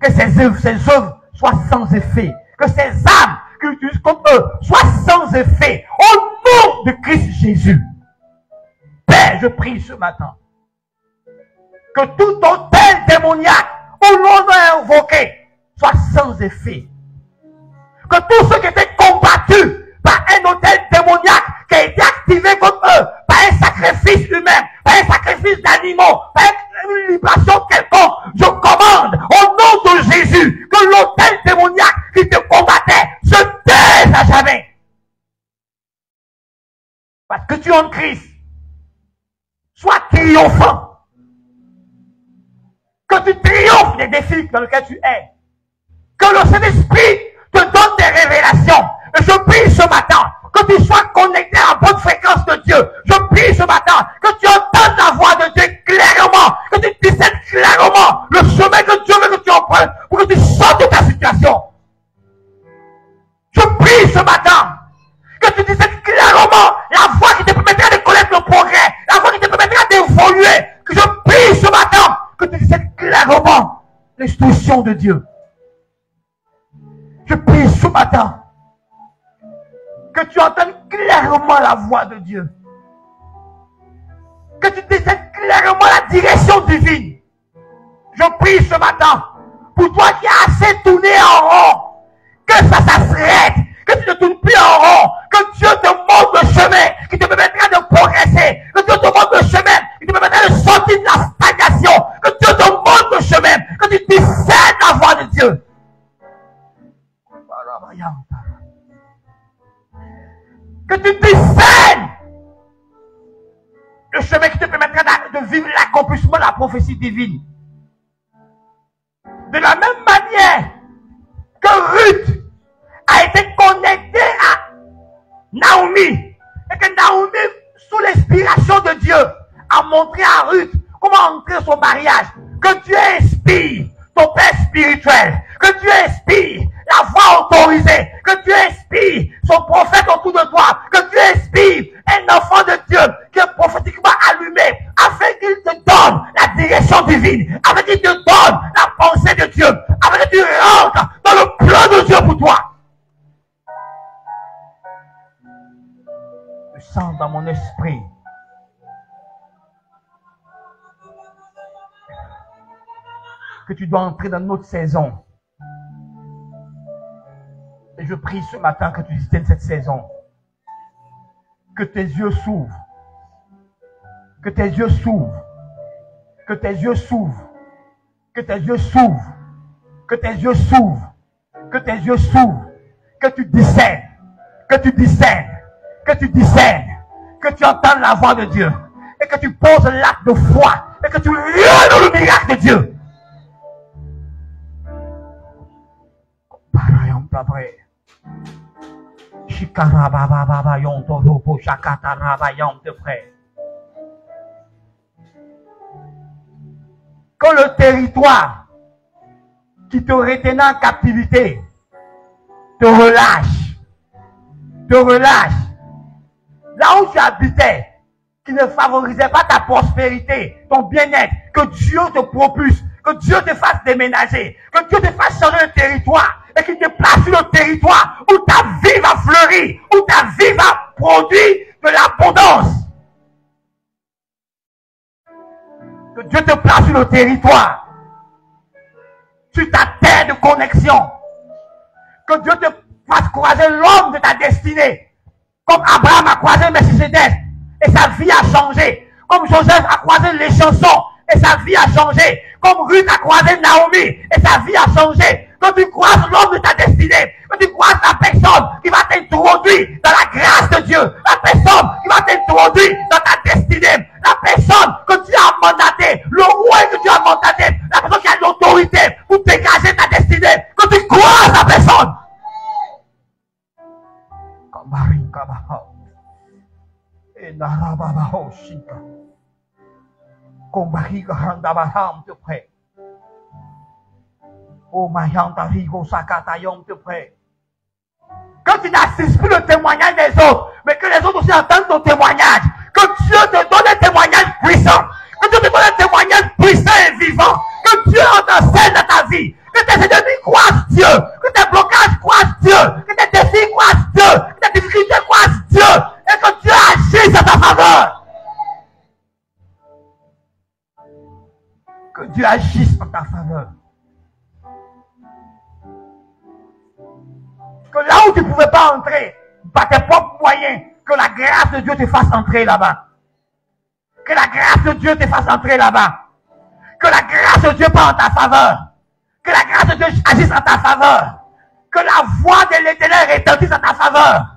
Que ces œuvres soient sans effet. Que ces âmes qu'ils utilisent contre eux soient sans effet. Au nom de Christ Jésus. Père, je prie ce matin que tout autel démoniaque où l'on a invoqué soit sans effet. Que tous ceux qui étaient combattus par un autel démoniaque qui a été activé contre eux, par un sacrifice humain, par un sacrifice d'animaux, par une libération quelconque, je commande au nom de Jésus que l'autel démoniaque qui te combattait se taise à jamais. Parce que tu es en Christ. Sois triomphant. Que tu triomphes des défis dans lesquels tu es. Que le Saint-Esprit te donne des révélations. Et je prie ce matin que tu sois connecté à la bonne fréquence de Dieu. Je prie ce matin que tu entendes la voix de Dieu clairement. Que tu discernes clairement le chemin que Dieu veut que tu empruntes pour que tu sortes de ta situation. Je prie ce matin que tu discernes clairement la voix qui te permettra de connaître le progrès. La voix qui te permettra d'évoluer. Que je prie ce matin que tu discernes clairement l'instruction de Dieu. Je prie ce matin que tu entendes clairement la voix de Dieu. Que tu discernes clairement la direction divine. Je prie ce matin pour toi qui as assez tourné en rond, que ça s'arrête, que tu ne tournes plus en rond, que Dieu te montre le chemin qui te permettra de progresser, que Dieu te montre le chemin qui te permettra de sortir de la stagnation, que Dieu te montre le chemin, que tu discernes la voix de Dieu. Que tu discernes le chemin qui te permettra de vivre l'accomplissement de la prophétie divine. De la même manière que Ruth a été connectée à Naomi, et que Naomi, sous l'inspiration de Dieu, a montré à Ruth comment entrer son mariage. Que Dieu inspire ton père spirituel, que Dieu inspire la voix autorisée, que Dieu inspire son prophète autour de toi, que Dieu inspire un enfant de Dieu qui est prophétiquement allumé, afin qu'il te donne la direction divine, afin qu'il te donne la pensée de Dieu, afin que tu rentres dans le plan de Dieu pour toi. Je sens dans mon esprit que tu dois entrer dans notre saison. Et je prie ce matin que tu distingues cette saison. Que tes yeux s'ouvrent. Que tes yeux s'ouvrent. Que tes yeux s'ouvrent. Que tes yeux s'ouvrent. Que tes yeux s'ouvrent. Que tes yeux s'ouvrent. Que tu discernes. Que tu discernes. Que tu discernes. Que tu entendes la voix de Dieu. Et que tu poses l'acte de foi. Et que tu liens dans le miracle de Dieu. Quand le territoire qui te retenait en captivité te relâche, là où tu habitais, qui ne favorisait pas ta prospérité, ton bien-être, que Dieu te propulse, que Dieu te fasse déménager, que Dieu te fasse changer de territoire, et qu'il te place sur le territoire où ta vie va fleurir, où ta vie va produire de l'abondance. Que Dieu te place sur le territoire, sur ta terre de connexion. Que Dieu te fasse croiser l'homme de ta destinée. Comme Abraham a croisé Melchisedec et sa vie a changé. Comme Joseph a croisé les chansons et sa vie a changé. Comme Ruth a croisé Naomi et sa vie a changé. Quand tu croises l'homme de ta destinée, quand tu croises la personne qui va t'introduire dans la grâce de Dieu, la personne qui va t'introduire dans ta destinée, la personne que tu as mandaté, le roi que tu as mandaté, la personne qui a l'autorité pour dégager ta destinée, quand tu croises la personne. Quand tu n'assistes plus le témoignage des autres, mais que les autres aussi entendent ton témoignage, que Dieu te donne un témoignage puissant, que Dieu te donne un témoignage puissant et vivant, que Dieu entre en scène dans ta vie, que tes ennemis croisent Dieu, que tes blocages croisent Dieu, que tes défis croisent Dieu, que tes difficultés croisent Dieu, et que Dieu agisse en ta faveur. Que Dieu agisse en ta faveur. Que là où tu ne pouvais pas entrer, par tes propres moyens, que la grâce de Dieu te fasse entrer là-bas. Que la grâce de Dieu te fasse entrer là-bas. Que la grâce de Dieu parle en ta faveur. Que la grâce de Dieu agisse en ta faveur. Que la voix de l'Éternel retentisse en ta faveur.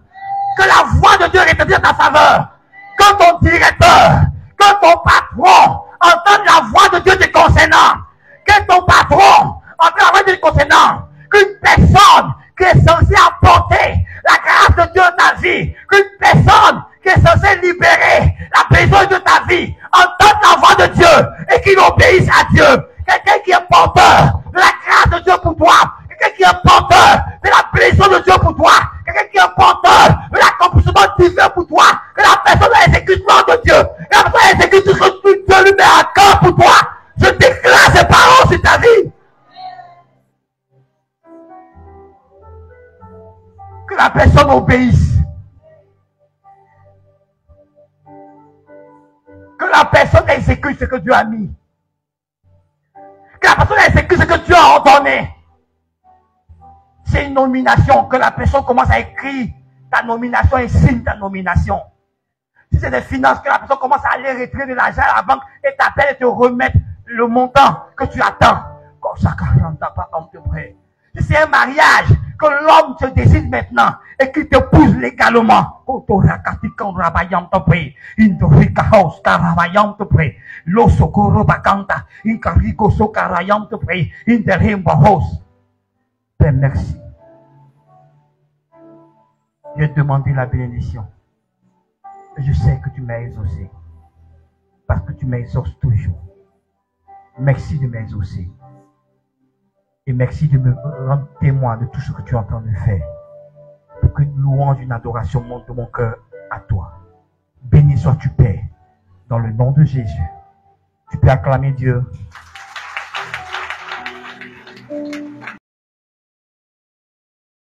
Que la voix de Dieu retentisse en ta faveur. Que ton directeur, que ton patron entende la voix de Dieu te concernant. Que ton patron entende la voix de Dieu te concernant. Qu'une personne qui est censée apporter la grâce de Dieu dans ta vie, qu'une personne qui est censée libérer la besoin de ta vie, entende la voix de Dieu et qu'il obéisse à Dieu. Quelqu'un qui est porteur de la grâce de Dieu pour toi, quelqu'un qui est porteur de la blessure de Dieu pour toi, quelqu'un qui est porteur de l'accomplissement divin pour toi, que la personne exécute l'ordre de Dieu, que la personne exécute tout ce que Dieu lui met à cœur pour toi. Je déclare ces paroles sur ta vie. Que la personne obéisse. Que la personne exécute ce que Dieu a mis. Que la personne exécute ce que Dieu a ordonné. C'est une nomination. Que la personne commence à écrire ta nomination et signe ta nomination. Si c'est des finances, que la personne commence à aller retirer de l'argent à la banque et t'appelle et te remettre le montant que tu attends. Comme ça, quand on t'a pas, on te prête. Si c'est un mariage, que l'homme se décide maintenant et qui t'épouse légalement. Père, merci. J'ai demandé la bénédiction. Et je sais que tu m'as exaucé. Parce que tu m'exauces toujours. Merci de m'exaucer. Et merci de me rendre témoin de tout ce que tu es en train de faire. Pour que une louange, une adoration monte de mon cœur à toi. Béni sois-tu, Père, dans le nom de Jésus. Tu peux acclamer Dieu.